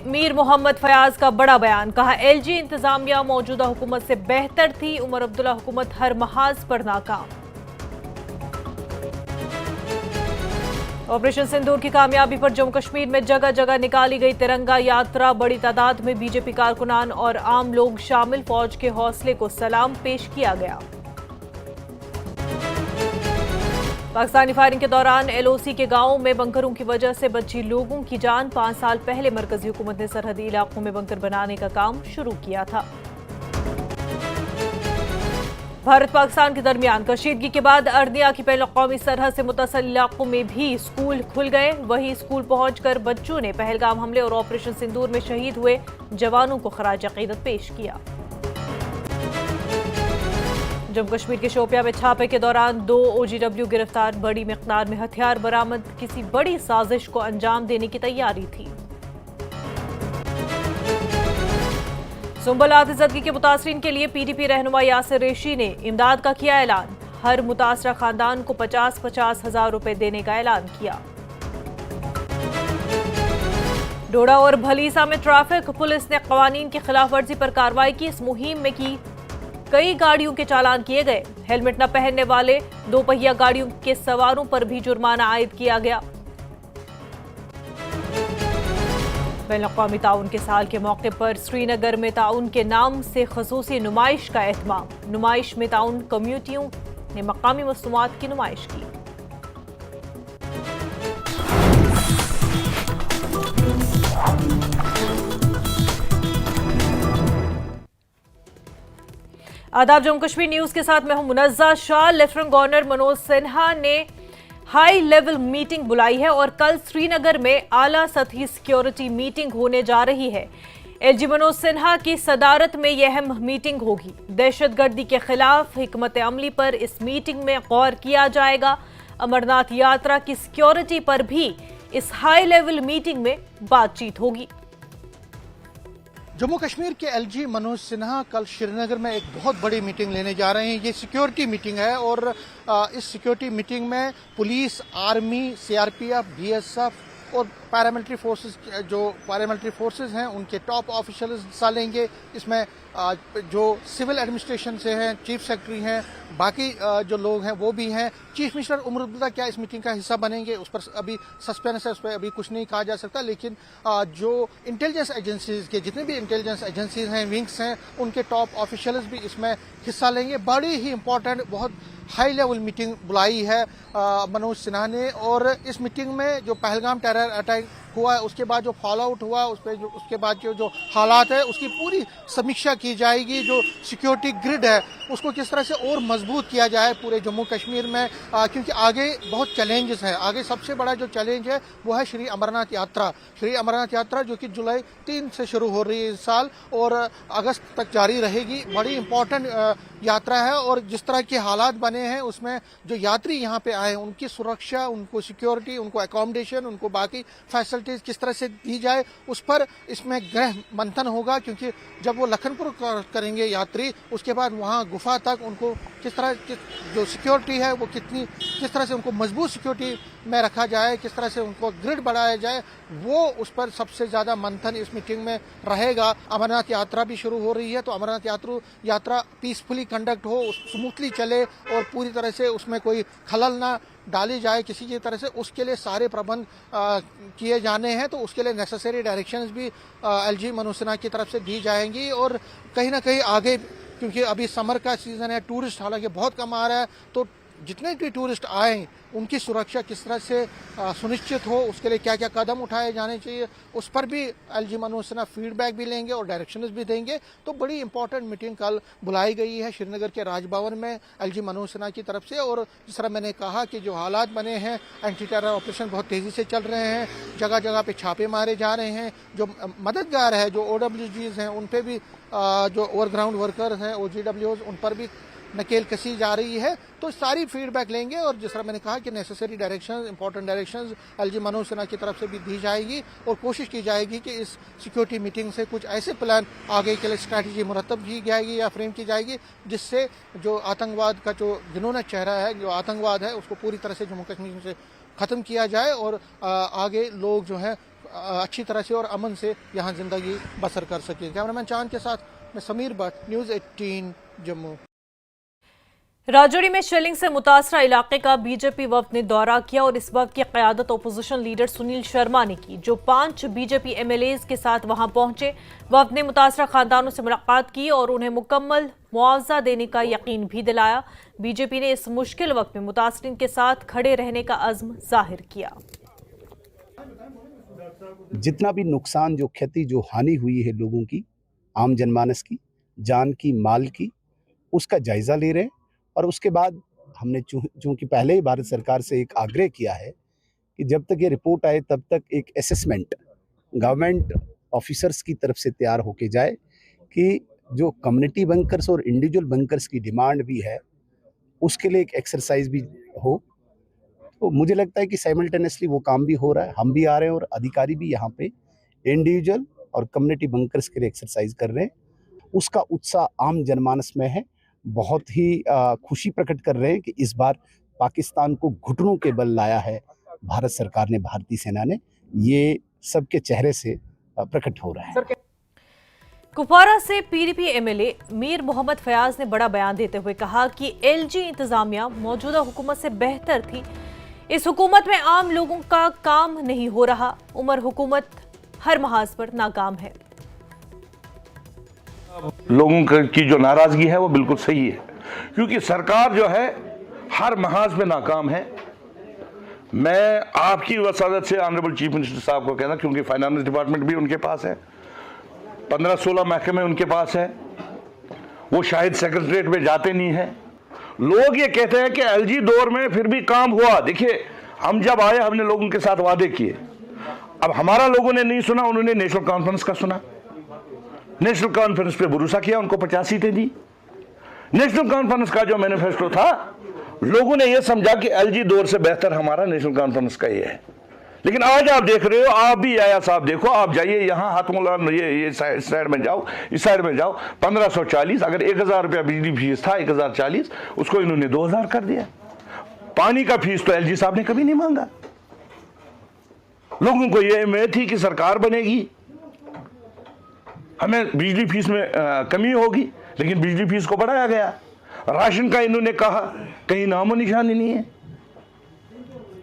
मीर मोहम्मद फयाज का बड़ा बयान, कहा एलजी इंतजामिया मौजूदा हुकूमत से बेहतर थी, उमर अब्दुल्ला हुकूमत हर महाज पर नाकाम। ऑपरेशन सिंदूर की कामयाबी पर जम्मू कश्मीर में जगह जगह निकाली गई तिरंगा यात्रा, बड़ी तादाद में बीजेपी कारकुनान और आम लोग शामिल, फौज के हौसले को सलाम पेश किया गया। पाकिस्तानी फायरिंग के दौरान एलओसी के गांवों में बंकरों की वजह से बची लोगों की जान, 5 साल पहले मरकजी हुकूमत ने सरहदी इलाकों में बंकर बनाने का काम शुरू किया था। भारत पाकिस्तान के दरमियान कशीदगी के बाद अर्दिया की बैन अवी सरहद से मुतसल इलाकों में भी स्कूल खुल गए। वहीं स्कूल पहुंचकर बच्चों ने पहलगाम हमले और ऑपरेशन सिंदूर में शहीद हुए जवानों को खराज अकीदत पेश किया। जम्मू कश्मीर के शोपिया में छापे के दौरान 2 OGW गिरफ्तार, बड़ी मिकदार में हथियार बरामद, किसी बड़ी साजिश को अंजाम देने की तैयारी थी। सुंबल आतिजदगी के मुतासरीन के लिए पीडीपी रहनुमा यासिर रेशी ने इमदाद का किया ऐलान, हर मुतासरा खानदान को 50-50 हजार रुपए देने का ऐलान किया। डोडा और भलीसा में ट्रैफिक पुलिस ने कवानीन की खिलाफ वर्जी पर कार्रवाई की, इस मुहिम में की कई गाड़ियों के चालान किए गए। हेलमेट न पहनने वाले 2 पहिया गाड़ियों के सवारों पर भी जुर्माना आयद किया गया। बैनुल-अक़वामी ताउन के साल के मौके पर श्रीनगर में ताउन के नाम से खसूसी नुमाइश का एहतमाम, नुमाइश में ताउन कम्युनिटियों ने मकामी मसनूआत की नुमाइश की। आदाब, जम्मू कश्मीर न्यूज के साथ मैं हूं मुनज़्ज़ा शाह। लेफ्टिनेंट गवर्नर मनोज सिन्हा ने हाई लेवल मीटिंग बुलाई है और कल श्रीनगर में आला सतही सिक्योरिटी मीटिंग होने जा रही है। एलजी मनोज सिन्हा की सदारत में यह अहम मीटिंग होगी। दहशतगर्दी के खिलाफ हिकमत अमली पर इस मीटिंग में गौर किया जाएगा। अमरनाथ यात्रा की सिक्योरिटी पर भी इस हाई लेवल मीटिंग में बातचीत होगी। जम्मू कश्मीर के एलजी मनोज सिन्हा कल श्रीनगर में एक बहुत बड़ी मीटिंग लेने जा रहे हैं। ये सिक्योरिटी मीटिंग है और इस सिक्योरिटी मीटिंग में पुलिस, आर्मी, सीआरपीएफ, बीएसएफ और पैरामिलिट्री फोर्सेस हैं उनके टॉप ऑफिशियल्स हिस्सा लेंगे। इसमें जो सिविल एडमिनिस्ट्रेशन से हैं, चीफ सेक्रेटरी हैं, बाकी जो लोग हैं वो भी हैं। चीफ मिनिस्टर उमर अब्दुल्ला क्या इस मीटिंग का हिस्सा बनेंगे उस पर अभी सस्पेंस है, उस पर अभी कुछ नहीं कहा जा सकता। लेकिन जो इंटेलिजेंस एजेंसीज के जितने भी इंटेलिजेंस एजेंसीज हैं, विंग्स हैं, उनके टॉप ऑफिशियल्स भी इसमें हिस्सा लेंगे। बड़ी ही इंपॉर्टेंट, बहुत हाई लेवल मीटिंग बुलाई है मनोज सिन्हा ने। और इस मीटिंग में जो पहलगाम टेरर अटैक हुआ है उसके बाद जो फॉल आउट हुआ उसके बाद जो हालात है उसकी पूरी समीक्षा की जाएगी। जो सिक्योरिटी ग्रिड है उसको किस तरह से और मजबूत किया जाए पूरे जम्मू कश्मीर में, क्योंकि आगे बहुत चैलेंजेस हैं। आगे सबसे बड़ा जो चैलेंज है वो है श्री अमरनाथ यात्रा। श्री अमरनाथ यात्रा जो कि जुलाई 3 से शुरू हो रही है इस साल और अगस्त तक जारी रहेगी। बड़ी इंपॉर्टेंट यात्रा है और जिस तरह के हालात बने हैं उसमें जो यात्री यहाँ पे आए उनकी सुरक्षा, उनको सिक्योरिटी, उनको अकोमोडेशन, उनको बाकी फैसिलिटीज किस तरह से दी जाए उस पर इसमें गृह मंथन होगा। क्योंकि जब वो लखनपुर करेंगे यात्री, उसके बाद वहाँ गुफा तक उनको किस तरह जो सिक्योरिटी है वो किस तरह से उनको मजबूत सिक्योरिटी में रखा जाए, किस तरह से उनको ग्रिड बढ़ाया जाए, वो उस पर सबसे ज़्यादा मंथन इस मीटिंग में रहेगा। अमरनाथ यात्रा भी शुरू हो रही है तो अमरनाथ यात्रा पीसफुली कंडक्ट हो, स्मूथली चले और पूरी तरह से उसमें कोई खलल ना डाली जाए किसी की तरह से, उसके लिए सारे प्रबंध किए जाने हैं। तो उसके लिए नेसेसरी डायरेक्शंस भी एलजी मनोज सिन्हा की तरफ से दी जाएंगी। और कहीं ना कहीं आगे, क्योंकि अभी समर का सीज़न है, टूरिस्ट हालांकि बहुत कम आ रहा है, तो जितने भी टूरिस्ट आए उनकी सुरक्षा किस तरह से सुनिश्चित हो, उसके लिए क्या क्या कदम उठाए जाने चाहिए, उस पर भी एलजी मनोज सिन्हा फीडबैक भी लेंगे और डायरेक्शंस भी देंगे। तो बड़ी इंपॉर्टेंट मीटिंग कल बुलाई गई है श्रीनगर के राजभवन में एलजी मनोज सिन्हा की तरफ से। और जिस तरह मैंने कहा कि जो हालात बने हैं, एंटी टेरर ऑपरेशन बहुत तेज़ी से चल रहे हैं, जगह जगह पे छापे मारे जा रहे हैं। जो मददगार है, जो OWGs हैं, उन पर भी जो ओवरग्राउंड वर्कर्स हैं, OGWs, उन पर भी नकेल कसी जा रही है। तो सारी फीडबैक लेंगे और जिस तरह मैंने कहा कि necessary directions, important directions LG Manoj Sinha की तरफ से भी दी जाएगी और कोशिश की जाएगी कि इस सिक्योरिटी मीटिंग से कुछ ऐसे प्लान आगे के लिए स्ट्रैटेजी मुरतब की जाएगी या फ्रेम की जाएगी जिससे जो आतंकवाद का जो घिनौना चेहरा है, जो आतंकवाद है, उसको पूरी तरह से जम्मू कश्मीर से ख़त्म किया जाए और आगे लोग जो हैं अच्छी तरह से और अमन से यहाँ ज़िंदगी बसर कर सकें। कैमरामैन चांद के साथ मैं समीर भट्ट, न्यूज़ 18 जम्मू। राजौरी में शेलिंग से मुतासरा इलाके का बीजेपी वफ्द ने दौरा किया और इस वक्त की क़यादत अपोजिशन लीडर सुनील शर्मा ने की, जो 5 बीजेपी एमएलएज के साथ वहां पहुंचे। वफ्द ने मुतासरा खानदानों से मुलाकात की और उन्हें मुकम्मल मुआवजा देने का यकीन भी दिलाया। बीजेपी ने इस मुश्किल वक्त में मुतासरीन के साथ खड़े रहने का अज़्म जाहिर किया। जितना भी नुकसान, जो क्षति, जो हानि हुई है लोगों की, आम जनमानस की, जान की, माल की, उसका जायजा ले रहे हैं। और उसके बाद हमने चूंकि पहले ही भारत सरकार से एक आग्रह किया है कि जब तक ये रिपोर्ट आए तब तक एक असेसमेंट गवर्नमेंट ऑफिसर्स की तरफ से तैयार होके जाए कि जो कम्युनिटी बंकर्स और इंडिविजुअल बंकर्स की डिमांड भी है उसके लिए एक एक्सरसाइज भी हो। तो मुझे लगता है कि साइमल्टेनियसली वो काम भी हो रहा है, हम भी आ रहे हैं और अधिकारी भी यहाँ पे इंडिविजुअल और कम्युनिटी बंकर्स के लिए एक्सरसाइज कर रहे हैं। उसका उत्साह आम जनमानस में है। बहुत ही खुशी प्रकट कर रहे हैं कि इस बार पाकिस्तान को घुटनों के बल लाया है भारत सरकार ने, भारतीय सेना ने। ये सबके चेहरे से प्रकट हो रहा है। कुपवारा से पीडीपी एमएलए मीर मोहम्मद फयाज ने बड़ा बयान देते हुए कहा कि एलजी इंतजामिया मौजूदा हुकूमत से बेहतर थी। इस हुकूमत में आम लोगों का काम नहीं हो रहा। उमर हुकूमत हर महाज पर नाकाम है। लोगों की जो नाराजगी है वो बिल्कुल सही है, क्योंकि सरकार जो है हर महाज पे नाकाम है। मैं आपकी वसादत से ऑनरेबल चीफ मिनिस्टर साहब को कहना, क्योंकि फाइनेंस डिपार्टमेंट भी उनके पास है, 15-16 महकमे उनके पास है, वो शायद सेक्रेटरीट में जाते नहीं है। लोग ये कहते हैं कि एलजी दौर में फिर भी काम हुआ। देखिए, हम जब आए हमने लोगों के साथ वादे किए, अब हमारा लोगों ने नहीं सुना, उन्होंने नेशनल कॉन्फ्रेंस का सुना। नेशनल कॉन्फ्रेंस पे भरोसा किया, उनको 50 सीटें दी। नेशनल कॉन्फ्रेंस का जो मैनिफेस्टो था, लोगों ने यह समझा कि एलजी दौर से बेहतर हमारा नेशनल कॉन्फ्रेंस का ये है। लेकिन आज आप देख रहे हो, आप भी आया साहब देखो, आप जाइए यहाँ हाथमोला, ये साइड में जाओ, इस साइड में जाओ, 1540, अगर 1000 रुपया बिजली फीस था, 1040, उसको इन्होंने 2000 कर दिया। पानी का फीस तो एलजी साहब ने कभी नहीं मांगा। लोगों को यह उम्मीद थी कि सरकार बनेगी, हमें बिजली फीस में कमी होगी, लेकिन बिजली फीस को बढ़ाया गया। राशन का इन्होंने कहा, कहीं नामो निशानी नहीं है।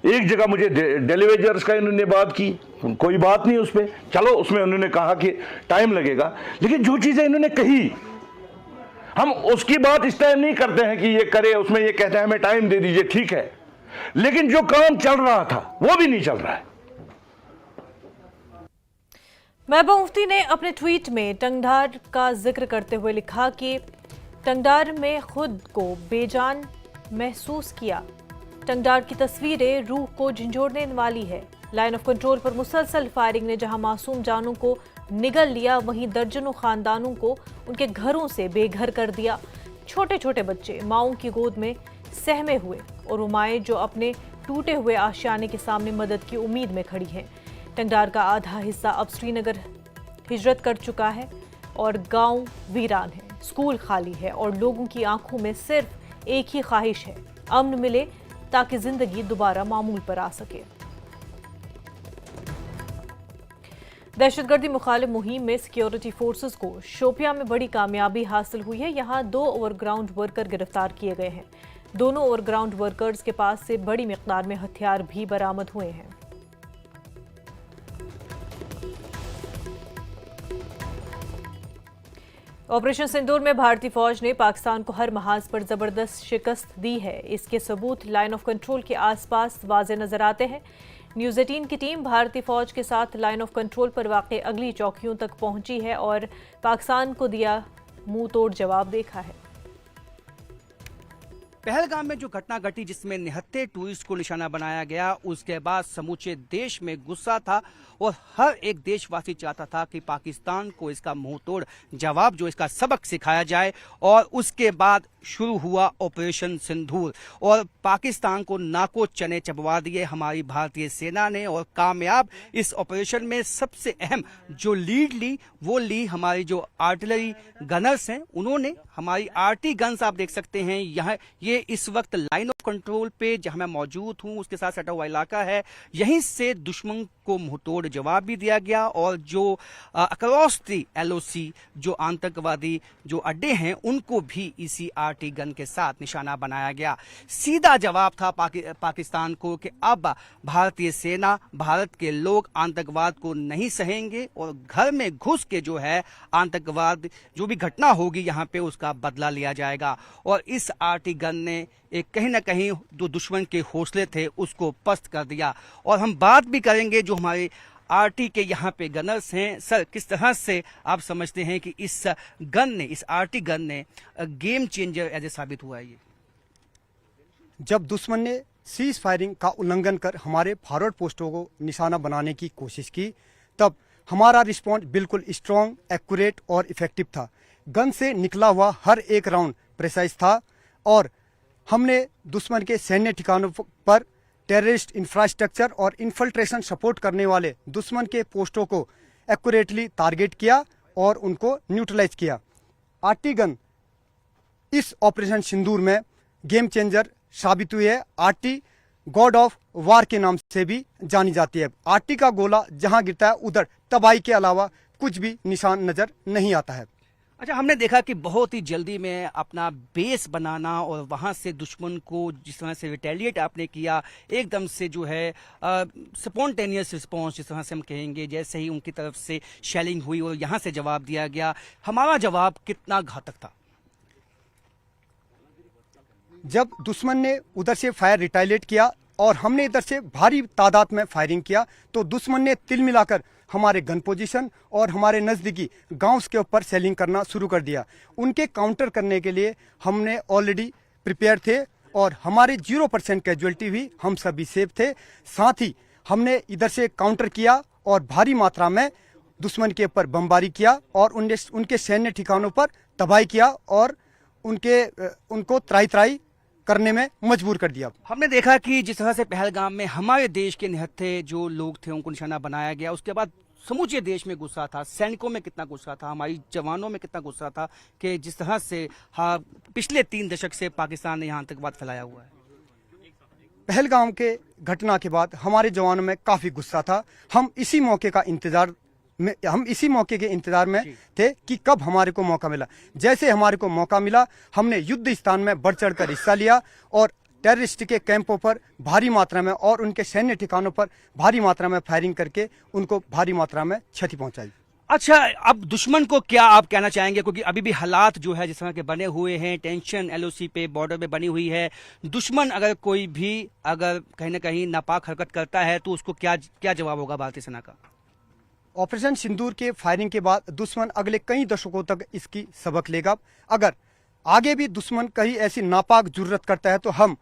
एक जगह मुझे डेलीवेजर्स का इन्होंने बात की, कोई बात नहीं उस पर। चलो, उसमें उन्होंने कहा कि टाइम लगेगा, लेकिन जो चीजें इन्होंने कही, हम उसकी बात इस टाइम नहीं करते हैं कि ये करे, उसमें ये कहते हैं हमें टाइम दे दीजिए, ठीक है, लेकिन जो काम चल रहा था वो भी नहीं चल रहा है। महबूबा मुफ्ती ने अपने ट्वीट में टंगधार का जिक्र करते हुए लिखा कि टंगधार में खुद को बेजान महसूस किया। टंगधार की तस्वीरें रूह को झंझोड़ने वाली है। लाइन ऑफ कंट्रोल पर मुसलसल फायरिंग ने जहां मासूम जानों को निगल लिया, वहीं दर्जनों खानदानों को उनके घरों से बेघर कर दिया। छोटे छोटे बच्चे माओं की गोद में सहमे हुए और वो माएं जो अपने टूटे हुए आशियाने के सामने मदद की उम्मीद में खड़ी हैं। टंगधार का आधा हिस्सा अब श्रीनगर हिजरत कर चुका है और गांव वीरान है, स्कूल खाली है और लोगों की आंखों में सिर्फ एक ही ख्वाहिश है, अमन मिले ताकि जिंदगी दोबारा मामूल पर आ सके। दहशतगर्दी मुखालिफ मुहिम में सिक्योरिटी फोर्सेस को शोपियां में बड़ी कामयाबी हासिल हुई है। यहां 2 ओवरग्राउंड वर्कर गिरफ्तार किए गए हैं। दोनों ओवरग्राउंड वर्कर्स के पास से बड़ी मिकदार में हथियार भी बरामद हुए हैं। ऑपरेशन सिंदूर में भारतीय फौज ने पाकिस्तान को हर महाज पर जबरदस्त शिकस्त दी है। इसके सबूत लाइन ऑफ कंट्रोल के आसपास वाज़े नजर आते हैं। न्यूज़ 18 की टीम भारतीय फौज के साथ लाइन ऑफ कंट्रोल पर वाक़ अगली चौकियों तक पहुंची है और पाकिस्तान को दिया मुंह तोड़ जवाब देखा है। पहलगाम में जो घटना घटी जिसमें 79 टूरिस्ट को निशाना बनाया गया, उसके बाद समूचे देश में गुस्सा था और हर एक देशवासी चाहता था कि पाकिस्तान को इसका मुंह तोड़ जवाब, जो इसका सबक सिखाया जाए और उसके बाद शुरू हुआ ऑपरेशन सिंदूर और पाकिस्तान को नाको चने चबवा दिए हमारी भारतीय सेना ने। और कामयाब इस ऑपरेशन में सबसे अहम जो लीड ली वो ली हमारी जो आर्टिलरी गनर्स हैं, उन्होंने हमारी आरटी गन्स आप देख सकते हैं यहाँ ये इस वक्त लाइन ऑफ कंट्रोल पे जहां मैं मौजूद हूं उसके साथ सटा हुआ इलाका है, यहीं से दुश्मन को मुंहतोड़ जवाब भी दिया गया। और जो अक्रॉस दी एलओसी जो आतंकवादी जो अड्डे हैं उनको भी इसी आरटी गन के साथ निशाना बनाया गया। सीधा जवाब था पाकिस्तान को कि अब भारतीय सेना, भारत के लोग आतंकवाद को नहीं सहेंगे और घर में घुस के जो है आतंकवाद जो भी घटना होगी यहाँ पे उसका बदला लिया जाएगा। और इस आरटी गन ने एक कहीं ना कहीं जो दुश्मन के हौसले थे उसको पस्त कर दिया। और हम बात भी करेंगे जो हमारे आरटी के यहाँ पे गनर्स हैं। सर, किस तरह से आप समझते हैं कि इस आरटी गन ने गेम चेंजर ऐसे साबित हुआ है? ये जब दुश्मन ने सीज फायरिंग का उल्लंघन कर हमारे फॉरवर्ड पोस्टों को निशाना बनाने की कोशिश की, तब हमारा रिस्पॉन्स बिल्कुल स्ट्रॉन्ग, एक्यूरेट और इफेक्टिव था। गन से निकला हुआ हर एक राउंड प्रेसाइज था और हमने दुश्मन के सैन्य ठिकानों पर टेररिस्ट इंफ्रास्ट्रक्चर और इन्फिल्ट्रेशन सपोर्ट करने वाले दुश्मन के पोस्टों को एक्यूरेटली टारगेट किया और उनको न्यूट्रलाइज किया। आरटी गन इस ऑपरेशन सिंदूर में गेम चेंजर साबित हुई है। आरटी गॉड ऑफ वार के नाम से भी जानी जाती है। आरटी का गोला जहां गिरता है उधर तबाही के अलावा कुछ भी निशान नजर नहीं आता है। अच्छा, हमने देखा कि बहुत ही जल्दी में अपना बेस बनाना और वहां से दुश्मन को जिस तरह से रिटेलिएट आपने किया, एकदम से जो है स्पॉन्टेनियस रिस्पॉन्स जिस तरह से हम कहेंगे, जैसे ही उनकी तरफ से शेलिंग हुई और यहां से जवाब दिया गया, हमारा जवाब कितना घातक था? जब दुश्मन ने उधर से फायर रिटेलिएट किया और हमने इधर से भारी तादाद में फायरिंग किया तो दुश्मन ने तिल मिलाकर हमारे गन पोजीशन और हमारे नज़दीकी गांव के ऊपर सेलिंग करना शुरू कर दिया। उनके काउंटर करने के लिए हमने ऑलरेडी प्रिपेयर थे और हमारे 0% कैजुअलिटी हुई, हम सभी सेफ थे। साथ ही हमने इधर से काउंटर किया और भारी मात्रा में दुश्मन के ऊपर बमबारी किया और उनके सैन्य ठिकानों पर तबाही किया और उनको त्राई करने में मजबूर कर दिया। हमने देखा कि जिस तरह से पहलगाम में हमारे देश के निहत्थे जो लोग थे उनको निशाना बनाया गया, उसके बाद समूचे देश में गुस्सा था, सैनिकों में कितना गुस्सा था, हमारी जवानों में कितना गुस्सा था कि जिस तरह से पिछले 3 दशक से पाकिस्तान ने यहाँ आतंकवाद फैलाया हुआ है। पहलगाम के घटना के बाद हमारे जवानों में काफी गुस्सा था। हम इसी मौके के इंतजार में थे कि कब हमारे को मौका मिला। जैसे हमारे को मौका मिला हमने युद्ध स्थान में बढ़ चढ़कर हिस्सा लिया और टेररिस्ट के कैंपों पर भारी मात्रा में और उनके सैन्य ठिकानों पर भारी मात्रा में फायरिंग करके उनको भारी मात्रा में क्षति पहुंचाई। अच्छा, अब दुश्मन को क्या आप कहना चाहेंगे, क्योंकि अभी भी हालात जो है जिस तरह के बने हुए हैं, टेंशन एलओसी पे बॉर्डर पे बनी हुई है। दुश्मन अगर कोई भी कहीं ना कहीं नापाक हरकत करता है तो उसको क्या जवाब होगा भारतीय सेना का? ऑपरेशन सिंदूर के फायरिंग के बाद दुश्मन अगले कई दशकों तक इसकी सबक लेगा। अगर आगे भी दुश्मन कहीं ऐसी नापाक जुर्रत करता है तो हम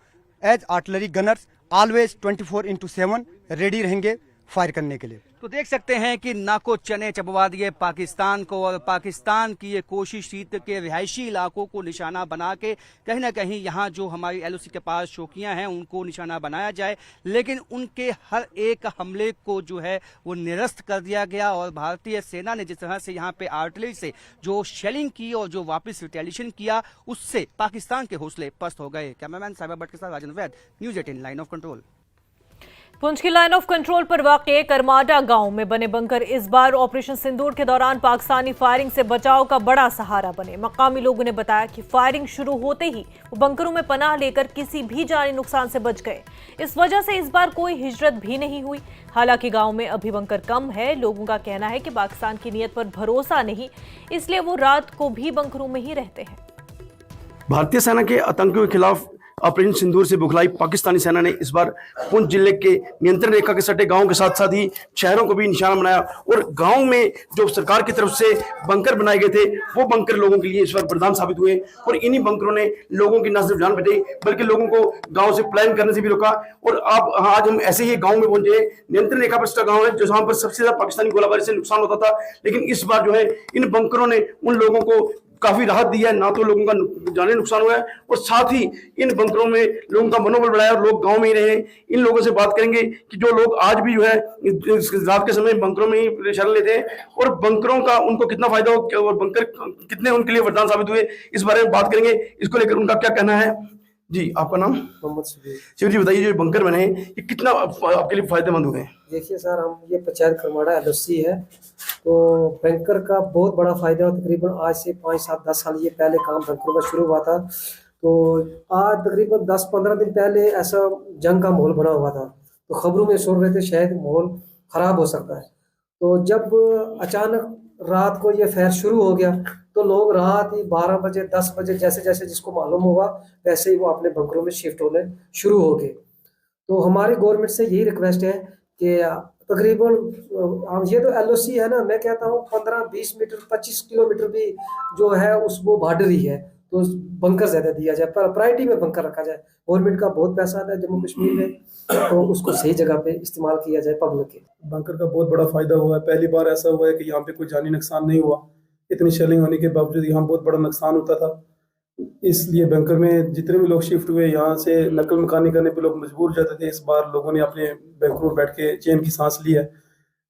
as artillery gunners always 24/7 ready रहेंगे फायर करने के लिए। तो देख सकते हैं कि नाको चने चबवा दिए पाकिस्तान को और पाकिस्तान की ये कोशिश थी कि रिहायशी इलाकों को निशाना बना के कहीं ना कहीं यहाँ जो हमारी एलओसी के पास चौकियां हैं उनको निशाना बनाया जाए, लेकिन उनके हर एक हमले को जो है वो निरस्त कर दिया गया। और भारतीय सेना ने जिस तरह से यहाँ पे आर्टिलरी से जो शेलिंग की और जो वापस रिटेलिएशन किया, उससे पाकिस्तान के हौसले पस्त हो गए। कैमरामैन साइबर भट्ट के साथ Rajendra Vaid, news 18 line of control. Poonch की लाइन ऑफ कंट्रोल पर वाक़े करमाडा गांव में बने बंकर इस बार ऑपरेशन सिंदूर के दौरान पाकिस्तानी फायरिंग से बचाव का बड़ा सहारा बने। मकामी लोगों ने बताया कि फायरिंग शुरू होते ही वो बंकरों में पनाह लेकर किसी भी जानी नुकसान से बच गए। इस वजह से इस बार कोई हिजरत भी नहीं हुई। हालांकि गांव में अभी बंकर कम है। लोगों का कहना है कि पाकिस्तान की नीयत पर भरोसा नहीं, इसलिए वो रात को भी बंकरों में ही रहते हैं। भारतीय सेना के आतंकियों के खिलाफ ऑपरेशन सिंदूर से बुखलाई पाकिस्तानी सेना ने इस बार पुंछ जिले के नियंत्रण रेखा के सटे गांव के साथ साथ ही शहरों को भी निशाना बनाया और गांव में जो सरकार की तरफ से बंकर बनाए गए थे वो बंकर लोगों के लिए इस बार वरदान साबित हुए और इन्हीं बंकरों ने लोगों की न सिर्फ जान बचाई बल्कि लोगों को गांव से पलायन करने से भी रोका। और आज हम ऐसे ही गाँव में पहुंचे, नियंत्रण रेखा पर सटा गाँव है जहां पर सबसे ज्यादा पाकिस्तानी गोलाबारी से नुकसान होता था, लेकिन इस बार जो है इन बंकरों ने उन लोगों को काफी राहत दी है, ना तो लोगों का जानी नुकसान हुआ है और साथ ही इन बंकरों में लोगों का मनोबल बढ़ाया और लोग गांव में ही रहे। इन लोगों से बात करेंगे कि जो लोग आज भी जो है रात के समय बंकरों में ही शरण लेते हैं और बंकरों का उनको कितना फायदा हो और बंकर कितने उनके लिए वरदान साबित हुए, इस बारे में बात करेंगे। इसको लेकर उनका क्या कहना है। जी, आपका नाम? मोहम्मद शिव जी, बताइए जो बंकर बने हैं ये कितना आपके लिए फायदेमंद हुए हैं? देखिए सर, हम ये पंचायत खरमाड़ा LOC है, तो बैंकर का बहुत बड़ा फायदा है। तकरीबन आज से 5, 7, 10 साल ये पहले काम बैंकरों का शुरू हुआ था, तो आज तकरीबन 10-15 दिन पहले ऐसा जंग का माहौल बना हुआ था, तो खबरों में सुन रहे थे शायद माहौल खराब हो सकता है। तो जब अचानक रात को ये फैर शुरू हो गया तो लोग रात ही 12 बजे 10 बजे जैसे जैसे जिसको मालूम होगा वैसे ही वो अपने बंकरों में शिफ्ट होने शुरू हो गए। तो हमारी गवर्नमेंट से यही रिक्वेस्ट है कि तकरीबन हम ये तो LOC है ना, मैं कहता हूँ 15-20 मीटर 25 किलोमीटर भी जो है उस वो बॉर्डर ही है, तो बंकर ज्यादा दिया जाए, पर प्रायोरिटी में बंकर रखा जाए। गवर्नमेंट का बहुत पैसा आता है जम्मू कश्मीर में, तो उसको सही जगह पे इस्तेमाल किया जाए पब्लिक के। बंकर का बहुत बड़ा फायदा हुआ है। पहली बार ऐसा हुआ है कि यहाँ पे कोई जानी नुकसान नहीं हुआ। इतनी शेलिंग होने के बावजूद यहाँ बहुत बड़ा नुकसान होता था, इसलिए बंकर में जितने भी लोग शिफ्ट हुए यहाँ से नकल मकानी करने पे लोग मजबूर जाते थे। इस बार लोगों ने अपने बंकरों में बैठ के चैन की सांस ली है।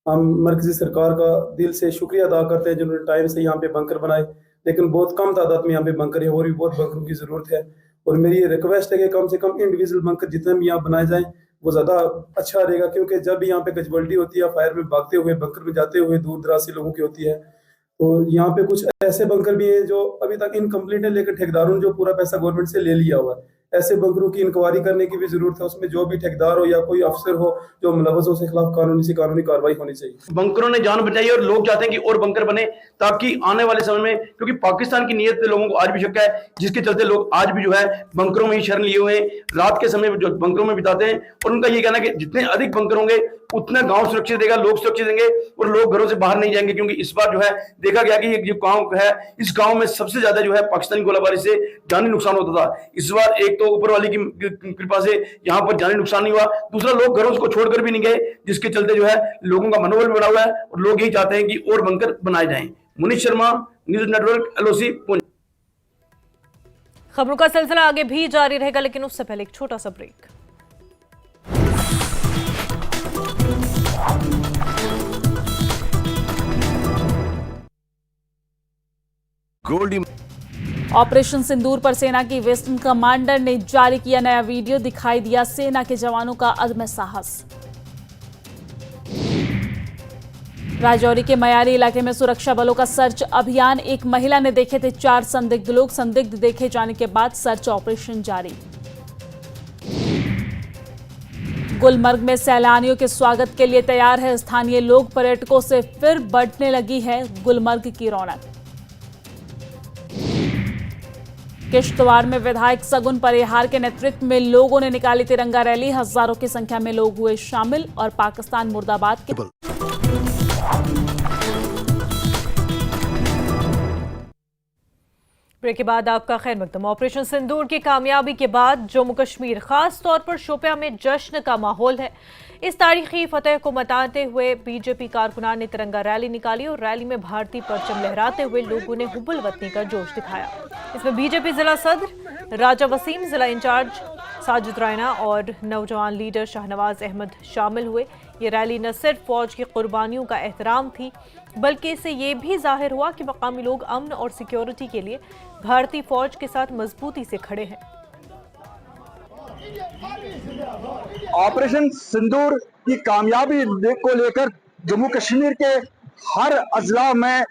हम मरकजी सरकार का दिल से शुक्रिया अदा करते हैं जिन्होंने टाइम से यहाँ पे बंकर बनाए, लेकिन बहुत कम तादाद में यहाँ पे बंकर है और भी बहुत बंकरों की जरूरत है। और मेरी ये रिक्वेस्ट है कि कम से कम इंडिविजुअल बंकर जितने भी यहाँ बनाए जाएं वो ज्यादा अच्छा रहेगा, क्योंकि जब भी यहाँ पे कैजुअलिटी होती है फायर में भागते हुए बंकर में जाते हुए दूर दराज से लोगों की होती है। तो यहाँ पे कुछ ऐसे बंकर भी हैं जो अभी तक इनकम्प्लीट है, लेकिन ठेकेदारों ने जो पूरा पैसा गवर्नमेंट से ले लिया हुआ है। ऐसे बंकरों की इंक्वायरी करने की भी जरूरत है, उसमें जो भी ठेकेदार हो या कोई अफसर हो जो मुलव्वस हो, उसके खिलाफ कानूनी कार्रवाई होनी चाहिए। बंकरों ने जान बचाई और लोग चाहते हैं कि और बंकर बने ताकि आने वाले समय में, क्योंकि पाकिस्तान की नीयत पे लोगों को आज भी शक है, जिसके चलते लोग आज भी जो है बंकरों में ही शरण लिए हुए हैं, रात के समय जो बंकरों में बिताते हैं। और उनका ये कहना है कि जितने अधिक बंकर होंगे उतना गांव सुरक्षित रहेगा, लोग सुरक्षित रहेंगे और लोग घरों से बाहर नहीं जाएंगे। क्योंकि इस बार जो है देखा गया कि ये जो गांव है, इस गांव में सबसे ज्यादा जो है पाकिस्तानी गोलाबारी से जानी नुकसान होता था। इस बार एक तो ऊपर वाली की कृपा से यहाँ पर जानी नुकसान नहीं हुआ, दूसरा लोग घरों को छोड़कर भी नहीं गए, जिसके चलते जो है लोगों का मनोबल भी बढ़ा हुआ है और लोग यही चाहते हैं कि और बंकर बनाए जाएं। Munish Sharma, news network, LOC, Poonch. खबरों का सिलसिला आगे भी जारी रहेगा, लेकिन उससे पहले एक छोटा सा ब्रेक। ऑपरेशन सिंदूर पर सेना की वेस्टर्न कमांडर ने जारी किया नया वीडियो, दिखाई दिया सेना के जवानों का अदम्य साहस। राजौरी के मयारी इलाके में सुरक्षा बलों का सर्च अभियान, एक महिला ने देखे थे 4 संदिग्ध लोग, संदिग्ध देखे जाने के बाद सर्च ऑपरेशन जारी। गुलमर्ग में सैलानियों के स्वागत के लिए तैयार है स्थानीय लोग, पर्यटकों से फिर बढ़ने लगी है गुलमर्ग की रौनक। किश्तवाड़ में विधायक सगुन परिहार के नेतृत्व में लोगों ने निकाली तिरंगा रैली, हजारों की संख्या में लोग हुए शामिल और पाकिस्तान मुर्दाबाद के ब्रेक के बाद आपका खैर मकदम। ऑपरेशन सिंदूर की कामयाबी के बाद जम्मू कश्मीर खास तौर पर शोपियां में जश्न का माहौल है। इस तारीखी फतह को मनाते हुए बीजेपी कारकुनान ने तिरंगा रैली निकाली और रैली में भारतीय परचम लहराते हुए लोगों ने हुब्बुल वतनी का जोश दिखाया। इसमें बीजेपी जिला सदर राजा वसीम, जिला इंचार्ज साजिद रैना और नौजवान लीडर शाहनवाज अहमद शामिल हुए। ये रैली न सिर्फ फौज की कुर्बानियों का एहतराम थी, बल्कि इससे ये भी जाहिर हुआ कि मकामी लोग अमन और सिक्योरिटी के लिए भारतीय फौज के साथ मजबूती से खड़े हैं। ऑपरेशन सिंदूर की कामयाबी को लेकर जम्मू कश्मीर के हर अजला में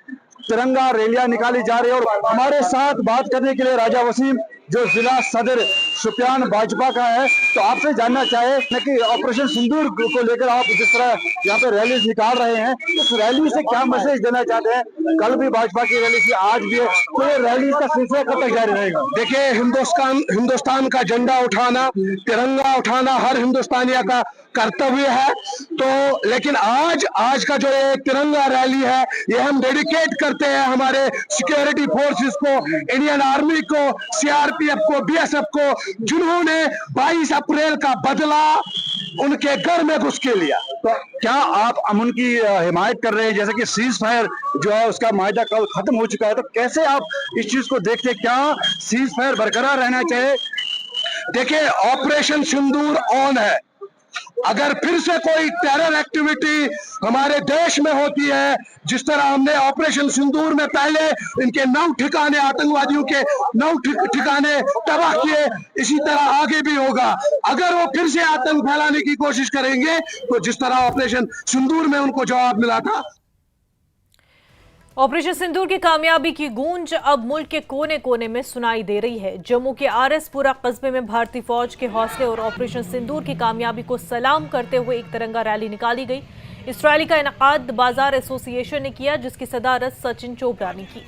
तिरंगा रैलियां निकाली जा रही है और हमारे साथ बात करने के लिए राजा वसीम जो जिला सदर शुपियान भाजपा का है, तो आपसे जानना चाहे कि ऑपरेशन सिंदूर को लेकर आप जिस तरह यहाँ पे रैली निकाल रहे हैं, इस रैली से क्या मैसेज देना चाहते हैं? कल भी भाजपा की रैली थी, आज भी है, तो ये रैली का सिलसिला कब तक जारी रहेगा? देखिए, हिंदुस्तान का झंडा उठाना, तिरंगा उठाना हर हिंदुस्तानिया का कर्तव्य है। तो लेकिन आज का जो ये तिरंगा रैली है, ये हम डेडिकेट करते हैं हमारे सिक्योरिटी फोर्सेस को, इंडियन आर्मी को, CRPF को, BSF को, जिन्होंने 22 अप्रैल का बदला उनके घर में घुस के लिया। तो क्या आप अमन की हिमायत कर रहे हैं, जैसे कि सीज फायर जो है उसका मायदा कल खत्म हो चुका है, तो कैसे आप इस चीज को देखते हैं? क्या सीज फायर बरकरार रहना चाहिए? देखिए, ऑपरेशन सिंदूर ऑन है। अगर फिर से कोई टेरर एक्टिविटी हमारे देश में होती है, जिस तरह हमने ऑपरेशन सिंदूर में पहले इनके 9 ठिकाने, आतंकवादियों के 9 ठिकाने तबाह किए, इसी तरह आगे भी होगा। अगर वो फिर से आतंक फैलाने की कोशिश करेंगे तो जिस तरह ऑपरेशन सिंदूर में उनको जवाब मिला था। ऑपरेशन सिंदूर की कामयाबी की गूंज अब मुल्क के कोने कोने में सुनाई दे रही है। जम्मू के आरएसपुरा कस्बे में भारतीय फौज के हौसले और ऑपरेशन सिंदूर की कामयाबी को सलाम करते हुए एक तिरंगा रैली निकाली गई। इस रैली का इनेकाद बाजार एसोसिएशन ने किया, जिसकी सदारत सचिन चोपड़ा ने की।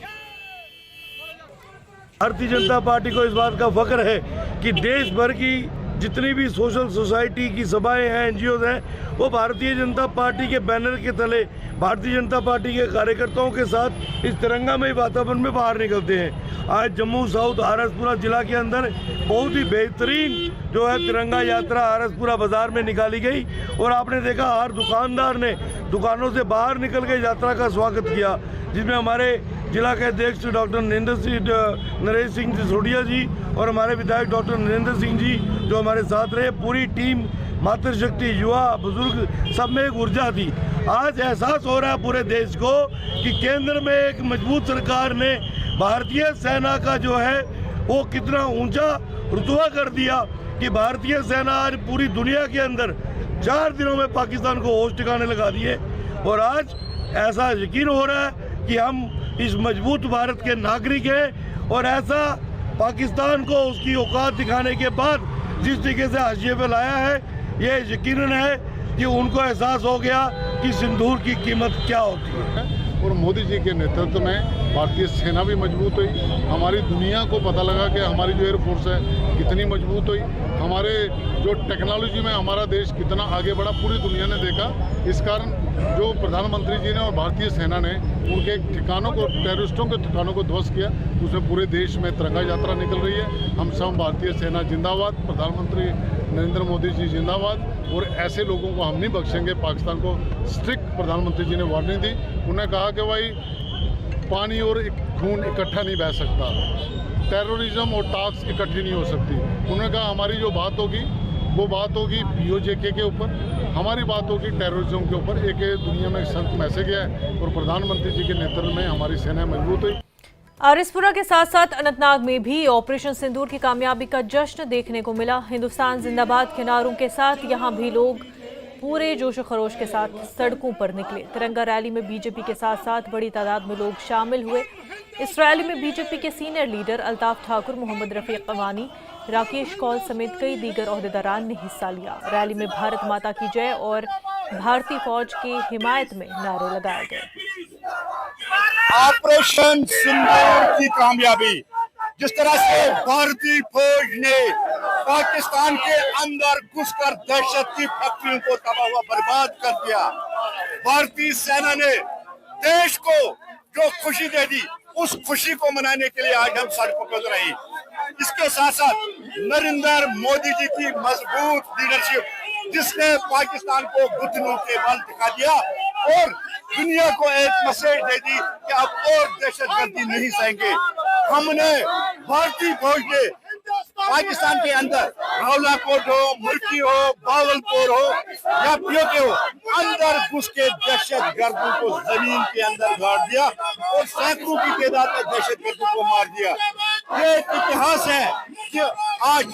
भारतीय जनता पार्टी को इस बात का फख्र है कि देश भर की जितनी भी सोशल सोसाइटी की सभाएं हैं, एनजीओ हैं, वो भारतीय जनता पार्टी के बैनर के तले भारतीय जनता पार्टी के कार्यकर्ताओं के साथ इस तिरंगामय वातावरण में बाहर निकलते हैं। आज जम्मू साउथ आरएसपुरा जिला के अंदर बहुत ही बेहतरीन जो है तिरंगा यात्रा आरएसपुरा बाजार में निकाली गई और आपने देखा हर दुकानदार ने दुकानों से बाहर निकल के यात्रा का स्वागत किया, जिसमें हमारे जिला के अध्यक्ष डॉक्टर नरेश सिंह सिसोदिया जी और हमारे विधायक डॉक्टर नरेंद्र सिंह जी जो हमारे साथ रहे, पूरी टीम, मातृशक्ति, युवा, बुजुर्ग, सब में एक ऊर्जा थी। आज एहसास हो रहा है पूरे देश को कि केंद्र में एक मजबूत सरकार ने भारतीय सेना का जो है वो कितना ऊंचा रुतबा कर दिया कि भारतीय सेना आज पूरी दुनिया के अंदर 4 दिनों में पाकिस्तान को होश ठिकाने लगा दिए। और आज ऐसा यकीन हो रहा है कि हम इस मजबूत भारत के नागरिक हैं और ऐसा पाकिस्तान को उसकी औकात दिखाने के बाद जिस तरीके से हाशिए पे लाया है, ये यकीनन है कि उनको एहसास हो गया कि सिंदूर की कीमत क्या होती है। और मोदी जी के नेतृत्व में भारतीय सेना भी मजबूत हुई। हमारी दुनिया को पता लगा कि हमारी जो एयरफोर्स है कितनी मजबूत हुई। हमारे जो टेक्नोलॉजी में हमारा देश कितना आगे बढ़ा, पूरी दुनिया ने देखा। इस कारण जो प्रधानमंत्री जी ने और भारतीय सेना ने उनके ठिकानों को, टेररिस्टों के ठिकानों को ध्वस्त किया, उसमें पूरे देश में तिरंगा यात्रा निकल रही है। हम सब भारतीय सेना जिंदाबाद, प्रधानमंत्री नरेंद्र मोदी जी जिंदाबाद। और ऐसे लोगों को हम नहीं बख्शेंगे। पाकिस्तान को स्ट्रिक्ट प्रधानमंत्री जी ने वार्निंग दी। उन्होंने कहा कि भाई पानी और खून इकट्ठा नहीं बह सकता, टेररिज्म और टॉक्स इकट्ठी नहीं हो सकती। उन्होंने कहा हमारी जो बात होगी वो बात होगी पीओजेके के ऊपर, हमारी बात होगी टेररिज्म के ऊपर। एक दुनिया में संत मैसेज है और प्रधानमंत्री जी के नेतृत्व में हमारी सेना मजबूत हुई। आरएसपुरा के साथ साथ अनंतनाग में भी ऑपरेशन सिंदूर की कामयाबी का जश्न देखने को मिला। हिंदुस्तान जिंदाबाद के नारों के साथ यहां भी लोग पूरे जोश खरोश के साथ सड़कों पर निकले। तिरंगा रैली में बीजेपी के साथ साथ बड़ी तादाद में लोग शामिल हुए। इस रैली में बीजेपी के सीनियर लीडर अल्ताफ ठाकुर, मोहम्मद रफीक कवानी, राकेश कौल समेत कई दीगर ओहदेदारान ने हिस्सा लिया। रैली में भारत माता की जय और भारतीय फौज की हिमायत में नारे लगाए गए। ऑपरेशन सिंदूर की कामयाबी, जिस तरह से भारतीय फौज ने पाकिस्तान के अंदर घुसकर दहशत की फैक्ट्रियों को तबाह हुआ बर्बाद कर दिया, भारतीय सेना ने देश को जो खुशी दे दी, उस खुशी को मनाने के लिए आज हम सड़कों पर उतरे। इसके साथ साथ नरेंद्र मोदी जी की मजबूत लीडरशिप, जिसने पाकिस्तान को घुटनों के बल दिखा दिया और दुनिया को एक मैसेज दे दी कि अब और दहशतगर्दी नहीं सहेंगे। हमने भारतीय फौज ने पाकिस्तान के अंदर रावलाकोट हो, मुल्की हो, बावलपुर हो या पीओके हो, अंदर घुस के दहशतगर्दों को जमीन के अंदर गाड़ दिया और सैकड़ों की तादाद में दहशतगर्दों को मार दिया। ये इतिहास है कि आज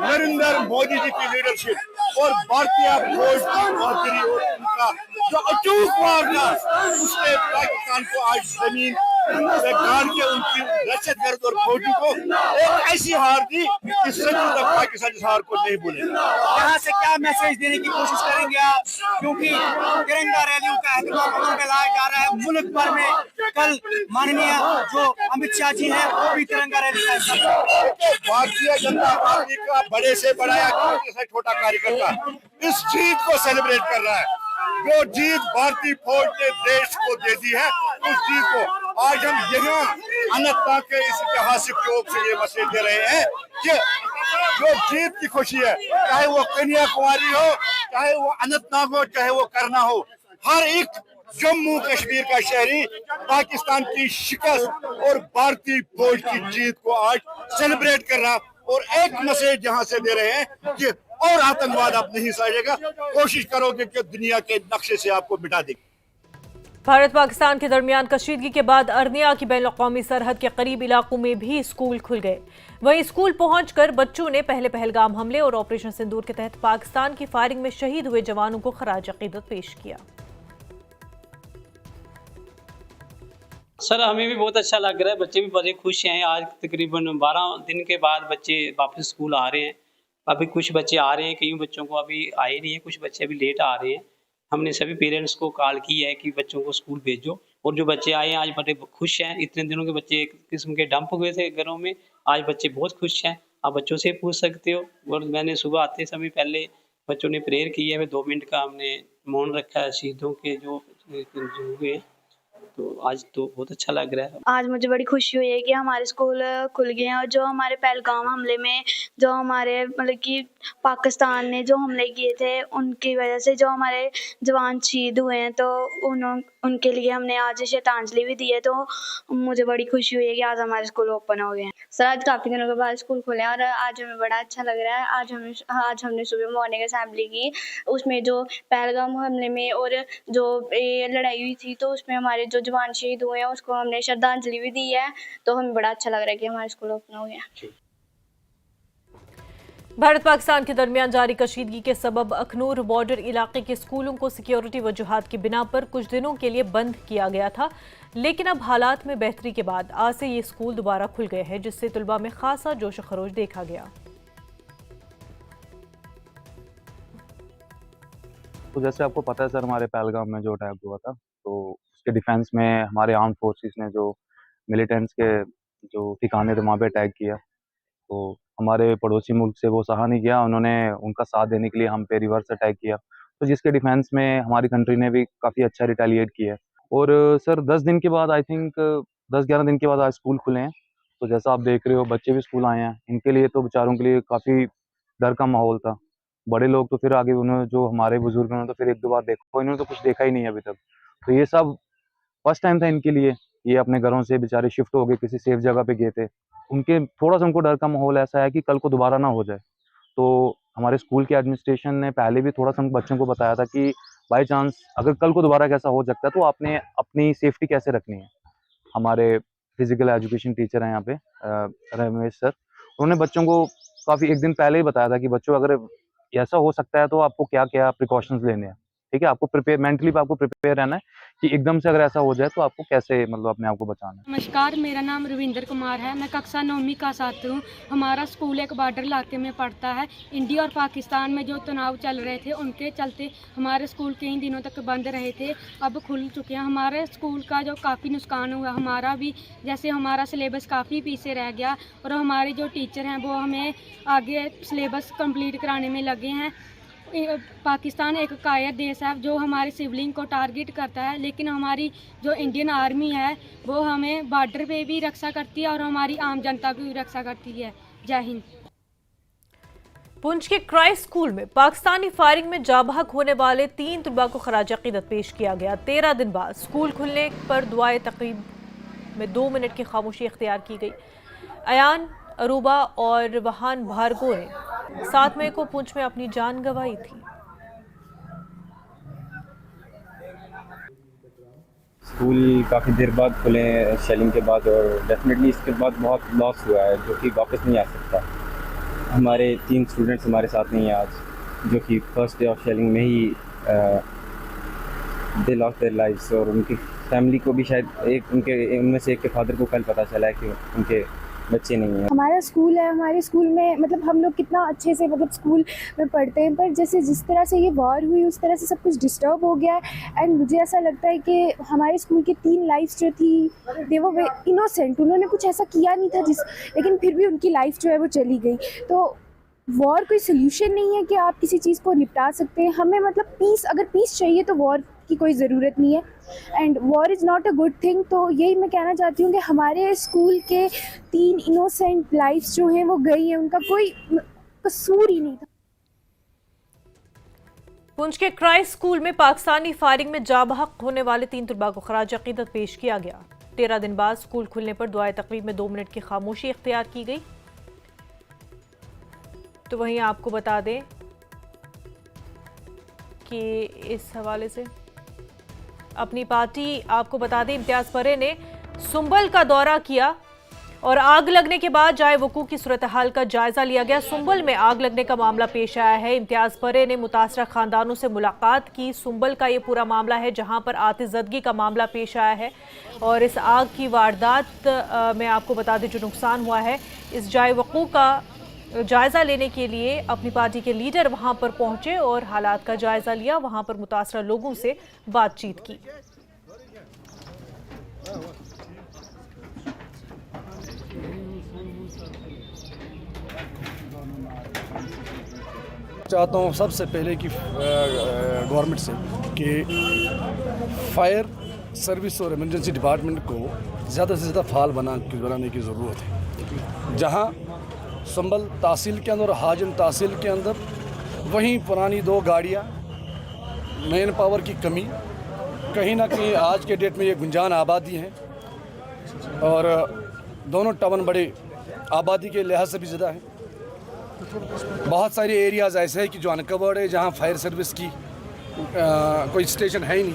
नरेंद्र मोदी जी की लीडरशिप और भारतीय फौज की बहादुरी और उनका जो अचूक वार था, उसने पाकिस्तान को आज जमीन से गाड़ के उनकी दहशतगर्द और फौजी को एक ऐसी हार दी कि सदियों तक पाकिस्तान इस हार को नहीं भूले। यहाँ से क्या मैसेज देने की कोशिश करेंगे आप, क्योंकि तिरंगा रैलियों का एहतमाम अमल में लाया जा रहा है मुल्क भर में। कल माननीय जो अमित शाह जी हैं वो भी तिरंगा रैली का भारतीय जनता पार्टी का बड़े से बड़ा या छोटे से छोटा कार्यकर्ता इस जीत को सेलिब्रेट कर रहा है। जो जीत भारतीय फौज ने देश को दे दी है, उस जीत को आज हम यहाँ अनंतनाग के इस ऐतिहासिक चौक से ये मैसेज दे रहे हैं कि जो जीत की खुशी है, चाहे वो कन्याकुमारी हो चाहे वो अनंतनाग हो, चाहे वो करना हो, हर एक जम्मू कश्मीर का शहरी पाकिस्तान की शिकस्त और भारतीय फौज की जीत को आज सेलिब्रेट कर रहा, और एक मैसेज यहां से दे रहे हैं कि और आतंकवाद आप नहीं सहेगा, कोशिश करोगे कि दुनिया के नक्शे से आपको मिटा देंगे। भारत पाकिस्तान के दरमियान कशीदगी के बाद अरनिया की बैनुल-अक़वामी सरहद के करीब इलाकों में भी स्कूल खुल गए। वहीं स्कूल पहुंचकर बच्चों ने पहले पहलगाम हमले और ऑपरेशन सिंदूर के तहत पाकिस्तान की फायरिंग में शहीद हुए जवानों को खराज अकीदत पेश किया। सर हमें भी बहुत अच्छा लग रहा है, बच्चे भी बड़े खुश हैं। आज तकरीबन 12 दिन के बाद बच्चे वापस स्कूल आ रहे हैं। अभी कुछ बच्चे आ रहे हैं, कई बच्चों को अभी आए नहीं है, कुछ बच्चे अभी लेट आ रहे हैं। हमने सभी पेरेंट्स को कॉल की है कि बच्चों को स्कूल भेजो, और जो बच्चे आए हैं आज बड़े खुश हैं। इतने दिनों के बच्चे एक किस्म के डंप हुए थे घरों में, आज बच्चे बहुत खुश हैं। आप बच्चों से पूछ सकते हो। और मैंने सुबह आते समय पहले बच्चों ने प्रेयर की है, 2 मिनट का हमने मौन रखा है शहीदों के जो हुए, तो आज तो बहुत अच्छा लग रहा है। आज मुझे बड़ी खुशी हुई है कि हमारे स्कूल खुल गए हैं, और जो हमारे पहलगाम हमले में जो हमारे मतलब कि पाकिस्तान ने जो हमले किए थे उनकी वजह से जो हमारे जवान शहीद हुए हैं, तो उनके लिए हमने आज श्रद्धांजलि भी दी है। तो मुझे बड़ी खुशी हुई है कि आज हमारे स्कूल ओपन हो गए हैं। सर आज काफ़ी दिनों के बाद स्कूल खुले हैं और आज हमें बड़ा अच्छा लग रहा है। आज हमने सुबह मॉर्निंग असेंबली की, उसमें जो पहलगाम हमले में और जो लड़ाई हुई थी तो उसमें हमारे जो जवान शहीद हुए हैं उसको हमने श्रद्धांजलि भी दी है। तो हमें बड़ा अच्छा लग रहा है कि हमारे स्कूल ओपन हो गया। भारत पाकिस्तान के दरमियान जारी कशीदगी के सबब अखनूर बॉर्डर इलाके के स्कूलों को सिक्योरिटी वजूहात की बिना पर कुछ दिनों के लिए बंद किया गया था, लेकिन अब हालात में बेहतरी के बाद आज से ये स्कूल दोबारा खुल गए हैं, जिससे तलबा में खासा जोश खरोश देखा गया। तो जैसे आपको पता है सर, हमारे पहलगाम में जो अटैक हुआ था, तो उसके डिफेंस में हमारे आर्म फोर्सेस ने जो मिलिटेंट्स के जो ठिकाने थे वहाँ पे अटैक किया, तो हमारे पड़ोसी मुल्क से वो सहा नहीं गया, उन्होंने उनका साथ देने के लिए हम पे रिवर्स अटैक किया, तो जिसके डिफेंस में हमारी कंट्री ने भी काफ़ी अच्छा रिटेलिएट किया। और सर 10 दिन के बाद, आई थिंक 10-11 दिन के बाद आज स्कूल खुले हैं। तो जैसा आप देख रहे हो बच्चे भी स्कूल आए हैं, इनके लिए तो बेचारों के लिए काफ़ी डर का माहौल था। बड़े लोग तो फिर आगे उन्होंने जो हमारे बुजुर्ग उन्होंने तो फिर 1-2 बार देखा, इन्होंने तो कुछ देखा ही नहीं अभी तक। तो ये सब फर्स्ट टाइम था इनके लिए। ये अपने घरों से बेचारे शिफ्ट हो गए, किसी सेफ जगह पे गए थे। थोड़ा सा उनको डर का माहौल ऐसा है कि कल को दोबारा ना हो जाए। तो हमारे स्कूल के एडमिनिस्ट्रेशन ने पहले भी थोड़ा सा बच्चों को बताया था कि बाई चांस अगर कल को दोबारा कैसा हो सकता है तो आपने अपनी सेफ्टी कैसे रखनी है। हमारे फिजिकल एजुकेशन टीचर हैं यहाँ पे रमेश सर, उन्होंने बच्चों को काफ़ी एक दिन पहले ही बताया था कि बच्चों अगर ऐसा हो सकता है तो आपको क्या क्या प्रिकॉशंस लेने हैं। ठीक है, आपको प्रिपेयर मेंटली आपको प्रिपेयर रहना है कि एकदम से अगर ऐसा हो जाए तो आपको कैसे मतलब अपने आप को बचाना है। नमस्कार, मेरा नाम रविंदर कुमार है, मैं कक्षा 9वीं का छात्र हूँ। हमारा स्कूल एक बॉर्डर इलाके में पड़ता है। इंडिया और पाकिस्तान में जो तनाव चल रहे थे उनके चलते हमारे स्कूल कई दिनों तक बंद रहे थे, अब खुल चुके हैं। हमारे स्कूल का जो काफ़ी नुकसान हुआ, हमारा भी जैसे हमारा सिलेबस काफ़ी पीछे रह गया और हमारे जो टीचर हैं वो हमें आगे सिलेबस कंप्लीट कराने में लगे हैं। पाकिस्तान एक कायर देश है जो हमारे सिविलियन को टारगेट करता है, लेकिन हमारी जो इंडियन आर्मी है वो हमें बॉर्डर पे भी रक्षा करती है और हमारी आम जनता की भी रक्षा करती है। जय हिंद। पुंछ के क्राइस्ट स्कूल में पाकिस्तानी फायरिंग में जाबाक होने वाले 3 तलबा को खराज अकीदत पेश किया गया। 13 दिन बाद स्कूल खुलने पर दुआए तक़रीब में 2 मिनट की खामोशी इख्तियार की गई। अयान अरूबा और वहान भार्गो ने 7 मई को पुंछ में अपनी जान गंवाई थी। स्कूल काफ़ी देर बाद खुले शेलिंग के बाद, और डेफिनेटली इसके बाद बहुत लॉस हुआ है जो कि वापस नहीं आ सकता। हमारे 3 स्टूडेंट्स हमारे साथ नहीं हैं आज, जो कि फर्स्ट डे ऑफ शेलिंग में ही दे लॉस्ट देयर लाइव्स, और उनकी फैमिली को भी शायद उनमें से एक के फादर को कल पता चला है कि उनके बच्चे नहीं हैं। हमारा स्कूल है, हमारे स्कूल में मतलब हम लोग कितना अच्छे से मतलब स्कूल में पढ़ते हैं, पर जिस तरह से ये वॉर हुई उस तरह से सब कुछ डिस्टर्ब हो गया है। एंड मुझे ऐसा लगता है कि हमारे स्कूल की 3 लाइफ्स जो थी दे वो इनोसेंट, उन्होंने कुछ ऐसा किया नहीं था लेकिन फिर भी उनकी लाइफ जो है वो चली गई। तो वॉर कोई सोल्यूशन नहीं है कि आप किसी चीज़ को निपटा सकते हैं। हमें मतलब पीस, अगर पीस चाहिए तो वॉर की कोई ज़रूरत नहीं है, and war is not a good thing. तो यही मैं कहना चाहती हूँ कि हमारे स्कूल के 3 इनोसेंट लाइफ्स जो हैं वो गई हैं, उनका कोई कसूर ही नहीं था। पुंछ के क्राइस्ट स्कूल में पाकिस्तानी फायरिंग में जाबहक होने वाले 3 तलबा को खराज अकीदत पेश किया गया। 13 दिन बाद स्कूल खुलने पर दुआए तकरीब में 2 मिनट की खामोशी इख्तियार की गई। तो वहीं आपको बता दें कि इस हवाले से अपनी पार्टी, आपको बता दें इम्तियाज परे ने सुंबल का दौरा किया और आग लगने के बाद जाए वकूअ की सूरत हाल का जायजा लिया गया। सुंबल में आग लगने का मामला पेश आया है। इम्तियाज परे ने मुतासरा खानदानों से मुलाकात की। सुंबल का ये पूरा मामला है जहां पर आतिशज़दगी का मामला पेश आया है और इस आग की वारदात में आपको बता दें जो नुकसान हुआ है, इस जाए वकूअ का जायजा लेने के लिए अपनी पार्टी के लीडर वहां पर पहुंचे और हालात का जायजा लिया। वहां पर मुतासरा लोगों से बातचीत की। चाहता हूँ सबसे पहले कि गवर्नमेंट से कि फायर सर्विस और इमरजेंसी डिपार्टमेंट को ज़्यादा से ज़्यादा फाल बनाने की ज़रूरत है। जहाँ संभल तहसील के अंदर और हाजन तहसील के अंदर वहीं पुरानी 2 गाड़ियाँ, मेन पावर की कमी, कहीं ना कहीं आज के डेट में ये गुंजान आबादी है और दोनों टाउन बड़े आबादी के लिहाज से भी ज़्यादा है। बहुत सारे एरियाज़ ऐसे हैं कि जो अनकवर्ड है, जहाँ फायर सर्विस की कोई स्टेशन है ही नहीं।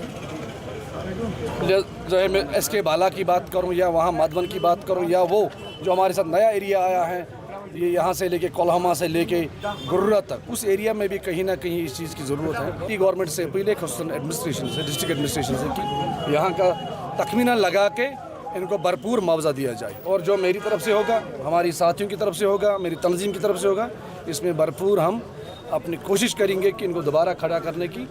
जो है मैं SK बाला की बात करूं या वहाँ माधवन की बात करूं या वो जो हमारे साथ नया एरिया आया है, ये यहाँ से लेके कोल्हामा से लेके गुर्रा तक, उस एरिया में भी कहीं ना कहीं इस चीज़ की ज़रूरत है। गवर्नमेंट से अपील है खसूसन एडमिनिस्ट्रेशन से, डिस्ट्रिक्ट एडमिनिस्ट्रेशन से कि यहाँ का तखमीना लगा के इनको भरपूर मुआवजा दिया जाए और जो मेरी तरफ से होगा, हमारी साथियों की तरफ से होगा, मेरी तंजीम की तरफ से होगा, इसमें भरपूर हम अपनी कोशिश करेंगे कि इनको दोबारा खड़ा करने की।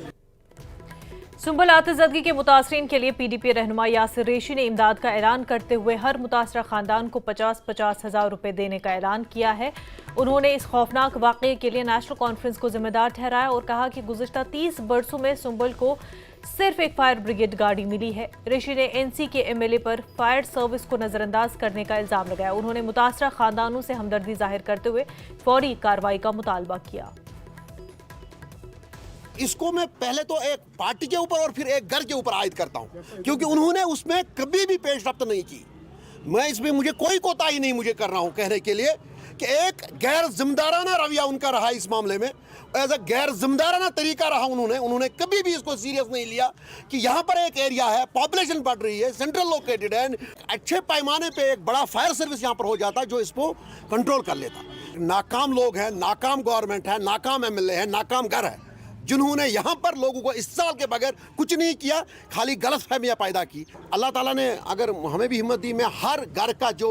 सुंबल आतिशज़दगी के मुतासरीन के लिए PDP रहनुमा यासिर रेशी ने इमदाद का ऐलान करते हुए हर मुतासरा खानदान को 50-50 हज़ार रुपये देने का ऐलान किया है। उन्होंने इस खौफनाक वाक़े के लिए नेशनल कॉन्फ्रेंस को जिम्मेदार ठहराया और कहा कि गुज़िश्ता 30 बरसों में सुंबल को सिर्फ एक फायर ब्रिगेड गाड़ी मिली है। रेशी ने NC के MLA पर फायर सर्विस को नज़रअंदाज करने का इल्ज़ाम लगाया। उन्होंने मुतासरा खानदानों से हमदर्दी जाहिर करते हुए फौरी कार्रवाई का मुतालबा किया। इसको मैं पहले तो एक पार्टी के ऊपर और फिर एक घर के ऊपर आयद करता हूं, क्योंकि उन्होंने उसमें कभी भी पेशरफ्त नहीं की। मैं इसमें मुझे कोई कोताही नहीं मुझे कर रहा हूं कहने के लिए कि एक गैर जिम्मेदाराना रवैया उनका रहा इस मामले में, एज अ गैर जिम्मेदाराना तरीका रहा। उन्होंने कभी भी इसको सीरियस नहीं लिया कि यहाँ पर एक एरिया है, पॉपुलेशन बढ़ रही है, सेंट्रल लोकेटेड है, अच्छे पैमाने पे एक बड़ा फायर सर्विस यहाँ पर हो जाता जो इसको कंट्रोल कर लेता। नाकाम लोग हैं, नाकाम गवर्नमेंट है, नाकाम MLA है, नाकाम घर है, जिन्होंने यहाँ पर लोगों को इस साल के बगैर कुछ नहीं किया, खाली गलतफहमियाँ पैदा की। अल्लाह ताला ने अगर हमें भी हिम्मत दी, मैं हर घर का जो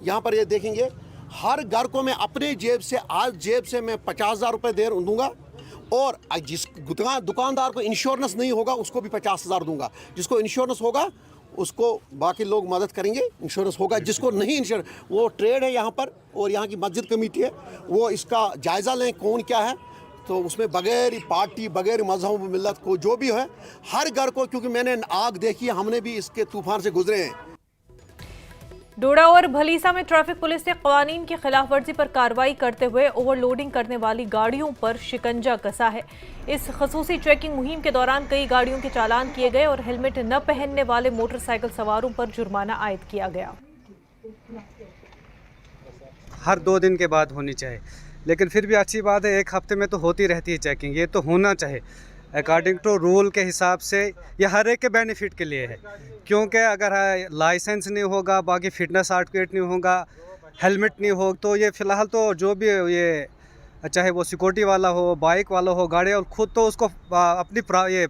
यहाँ पर ये देखेंगे, हर घर को मैं अपने जेब से मैं 50,000 रुपये दूंगा और जिस दुकानदार को इंश्योरेंस नहीं होगा उसको भी 50,000 दूंगा। जिसको इंश्योरेंस होगा उसको बाकी लोग मदद करेंगे, इंश्योरेंस होगा। जिसको नहीं इंश्योरेंस, वो ट्रेड है यहाँ पर और यहाँ की मस्जिद कमेटी है, वो इसका जायज़ा लें कौन क्या है, तो उसमें बगैर पार्टी, बगैर मजहब मिल्लत को जो भी है हर घर को, क्योंकि मैंने आग देखी है, हमने भी इसके तूफान से गुजरे हैं। डोडा और भलीसा में ट्रैफिक पुलिस ने कवानीन की खिलाफ वर्जी पर कार्रवाई करते हुए ओवरलोडिंग करने वाली गाड़ियों पर शिकंजा कसा है। इस खसूसी चेकिंग मुहिम के दौरान कई गाड़ियों के चालान किए गए और हेलमेट न पहनने वाले मोटरसाइकिल सवारों पर जुर्माना आयद किया गया। हर 2 दिन के बाद होनी चाहिए, लेकिन फिर भी अच्छी बात है 1 हफ्ते में तो होती रहती है चेकिंग, ये तो होना चाहिए अकॉर्डिंग टू रूल के हिसाब से। ये हर एक के बेनिफिट के लिए है, क्योंकि अगर लाइसेंस नहीं होगा, बाकी फिटनेस सर्टिफिकेट नहीं होगा, हेलमेट नहीं हो, तो ये फ़िलहाल तो जो भी ये चाहे वो सिक्योरिटी वाला हो, बाइक वाला हो, गाड़ी, और ख़ुद तो उसको अपनी ये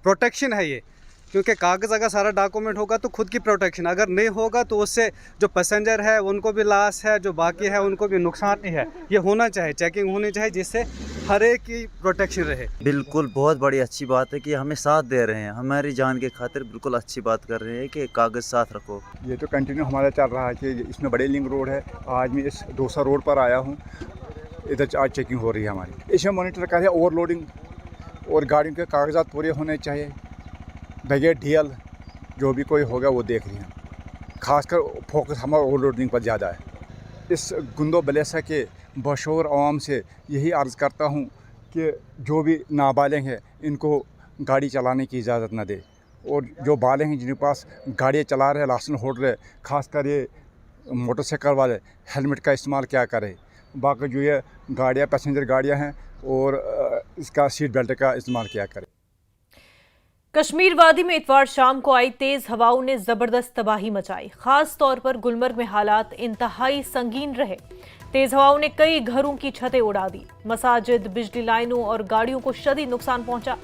प्रोटेक्शन है ये, क्योंकि कागज़ अगर सारा डॉक्यूमेंट होगा तो खुद की प्रोटेक्शन, अगर नहीं होगा तो उससे जो पैसेंजर है उनको भी लॉस है, जो बाकी है उनको भी नुकसान ही है। ये होना चाहिए, चेकिंग होनी चाहिए, जिससे हर एक की प्रोटेक्शन रहे। बिल्कुल बहुत बड़ी अच्छी बात है कि हमें साथ दे रहे हैं, हमारी जान के खातिर बिल्कुल अच्छी बात कर रहे हैं कि कागज़ साथ रखो। ये तो कंटिन्यू हमारा चल रहा है कि इसमें बड़े लिंक रोड है। आज मैं इस डोसा रोड पर आया हूँ, इधर आज चेकिंग हो रही है हमारी। इसमें मॉनिटर कर रहे हैं ओवरलोडिंग और गाड़ियों के कागजात पूरे होने चाहिए, बगैर DL जो भी कोई होगा वो देख रही हैं। खासकर फोकस हमारा ओवरलोडिंग पर ज़्यादा है। इस गुंदो बलेसा के बशोर आवाम से यही अर्ज़ करता हूँ कि जो भी नाबालिग है इनको गाड़ी चलाने की इजाज़त न दे, और जो बालिग हैं जिनके पास गाड़ियाँ चला रहे, लाइसेंस होल्डर है, ख़ासकर ये मोटरसाइकिल वाले, हेलमेट का इस्तेमाल क्या करें। बाकी जो ये गाड़ियाँ पैसेंजर गाड़ियाँ हैं और इसका सीट बेल्ट का इस्तेमाल क्या करें। कश्मीर वादी में इतवार शाम को आई तेज हवाओं ने जबरदस्त तबाही मचाई। खास तौर पर गुलमर्ग में हालात इंतहाई संगीन रहे। तेज हवाओं ने कई घरों की छतें उड़ा दी। मसाजिद, बिजली लाइनों और गाड़ियों को शदीद नुकसान पहुंचा।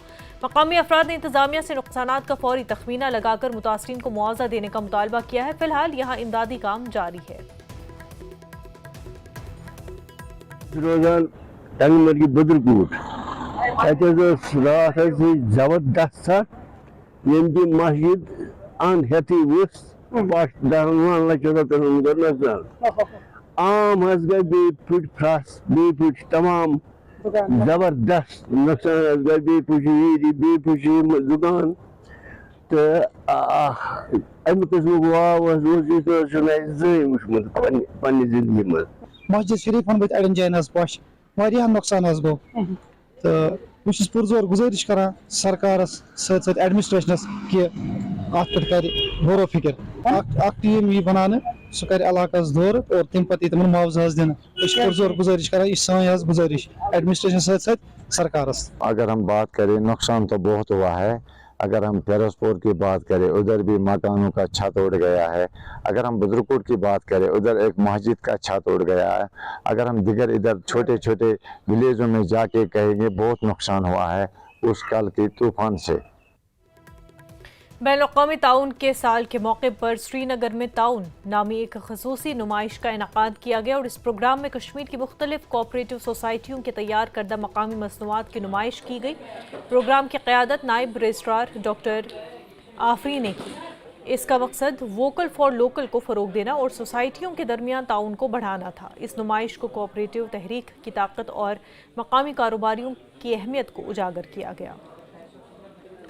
मकामी अफराद ने इंतजामिया से नुकसानात का फौरी तखमीना लगाकर मुतासरीन को मुआवजा देने का मुतालबा किया है। फिलहाल यहाँ इमदादी काम जारी है। जबरदस्त मस्जिद अंद हेती आम गई बे फुट फ्रस बे फुट तमाम जबरदस्त नुकसान गई बे फुट दुकान तो अमे किस्म वाव पन्ने जिंदगी मज मस्जिद शरीफ अड़न जान पोश वारिया नुकसान गो तो बहुत पुरजोर गुजारिश करान सरकारस सत एडमिनिस्ट्रेशनस कि अत पे कर गौर फिक्र टीम यह बनाने सह कर इलाकस दौर और तम पे तम मुआवजा दिन पुरजोर गुजारिश करान यह सान गुजारिश एडमिनिस्ट्रेशन सत सरकारस। अगर हम बात करें नुकसान तो बहुत हुआ है। अगर हम फिरोजपुर की बात करें उधर भी मकानों का छत उड़ गया है। अगर हम बुजुर्गपुर की बात करें उधर एक मस्जिद का छत उड़ गया है। अगर हम दिगर इधर छोटे छोटे विलेजों में जाके कहेंगे बहुत नुकसान हुआ है उस कल के तूफान से। बैनुल-अक़वामी ताउन के साल के मौके पर श्रीनगर में ताउन नामी एक ख़ुसूसी नुमाइश का इनेकाद किया गया और इस प्रोग्राम में कश्मीर की मुख्तलिफ कोऑपरेटिव सोसाइटियों के तैयार करदा मकामी मसनूआत की नुमाइश की गई। प्रोग्राम की क़यादत नायब रजिस्ट्रार डॉक्टर आफरी ने की। इसका मकसद वोकल फॉर लोकल को फ़रोग देना और सोसाइटियों के दरमियान ताउन को बढ़ाना था। इस नुमाइश को कोऑपरेटिव तहरीक की ताकत और मकामी कारोबारियों की अहमियत को उजागर किया गया।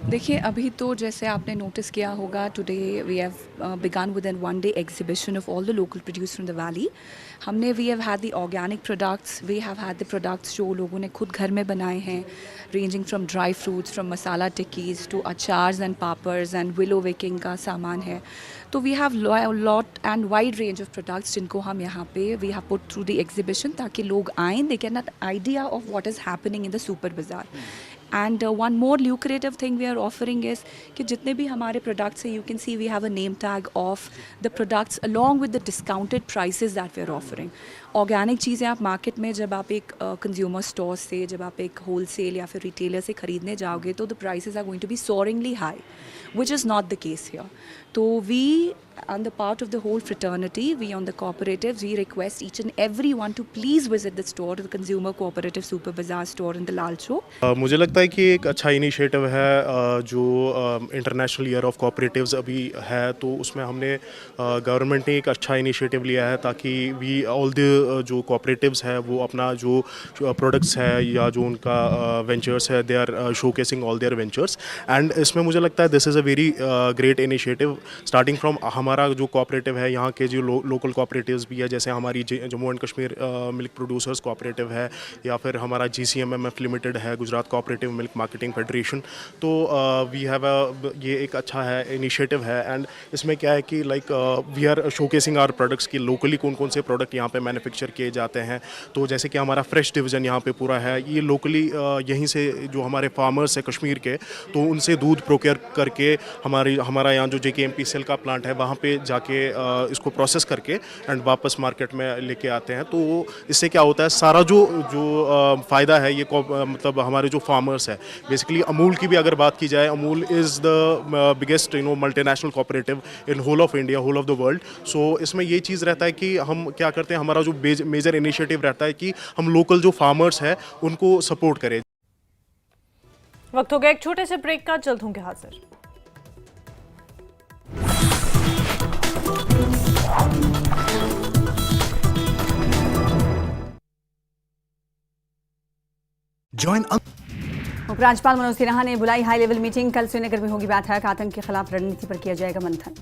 देखिए, अभी तो जैसे आपने नोटिस किया होगा, today we have begun with an one day exhibition of all the local producer in the valley. We have had the organic products, we have had the products जो लोगों ने खुद घर में बनाए हैं, ranging from dry fruits, from masala tikkis to achars and papars and willow वेकिंग का सामान है। तो we have lot and wide range of products जिनको हम यहाँ पे we have put through the exhibition ताकि लोग आएँ, they can an idea of what is happening in the super bazaar. And one more lucrative thing we are offering is कि जितने भी हमारे products हैं, you can see we have a name tag of the products along with the discounted prices that we are offering. Organic चीज़ें आप market में जब आप एक कंज्यूमर स्टोर से, जब आप एक होलसेल या फिर रिटेलर से ख़रीदने जाओगे तो the prices are going to be soaringly high, which is not the case here. So we, on the part of the whole fraternity, we on the cooperatives, we request each and everyone to please visit the store, the Consumer Cooperative Super Bazaar store in the Lal Chowk. मुझे लगता है कि एक अच्छा initiative है जो international year of cooperatives अभी है, तो उसमें हमने गवर्नमेंट ने एक अच्छा इनिशिएटिव लिया है ताकि वी ऑल द जो कोऑपरेटिव्स है वो अपना जो प्रोडक्ट्स है या जो उनका वेंचर्स है, they are showcasing all their ventures. And इसमें मुझे लगता है this is a very great initiative starting from हमारा जो कोऑपरेटिव है, यहाँ के जो लोकल कोऑपरेटिव्स भी है, जैसे हमारी Jammu and Kashmir milk producers cooperative है या फिर हमारा GCMMF लिमिटेड है, Gujarat cooperative milk marketing federation. तो वी हैव ये एक अच्छा है इनिशिएटिव है। एंड इसमें क्या है कि like we are showcasing our products की लोकली कौन कौन से प्रोडक्ट यहाँ पे मैन्युफैक्चर किए जाते हैं। तो जैसे कि हमारा फ्रेश डिवीज़न यहाँ पे पूरा है, ये लोकली यहीं से जो हमारे फार्मर्स हैं कश्मीर के, तो उनसे दूध प्रोक्योर करके हमारा यहाँ जो JKMP सेल का प्लांट है वहाँ पे जाके इसको प्रोसेस करके एंड वापस मार्केट में लेके आते हैं। तो इससे क्या होता है, सारा जो फ़ायदा है ये मतलब हमारे जो फार्मर्स है, बेसिकली अमूल की भी अगर बात की जाए, Amul is the biggest multinational cooperative in whole of India, whole of the world. So इसमें ये चीज़ रहता है कि हम क्या करते हैं, हमारा जो मेजर इनिशिएटिव रहता है कि हम लोकल जो फार्मर्स हैं उनको सपोर्ट करें। वक्त हो गया एक छोटे से ब्रेक का, जल्द होंगे हाजिर। उपराज्यपाल मनोज सिन्हा ने बुलाई हाई लेवल मीटिंग। कल श्रीनगर में होगी बैठक, आतंक के खिलाफ रणनीति पर किया जाएगा मंथन।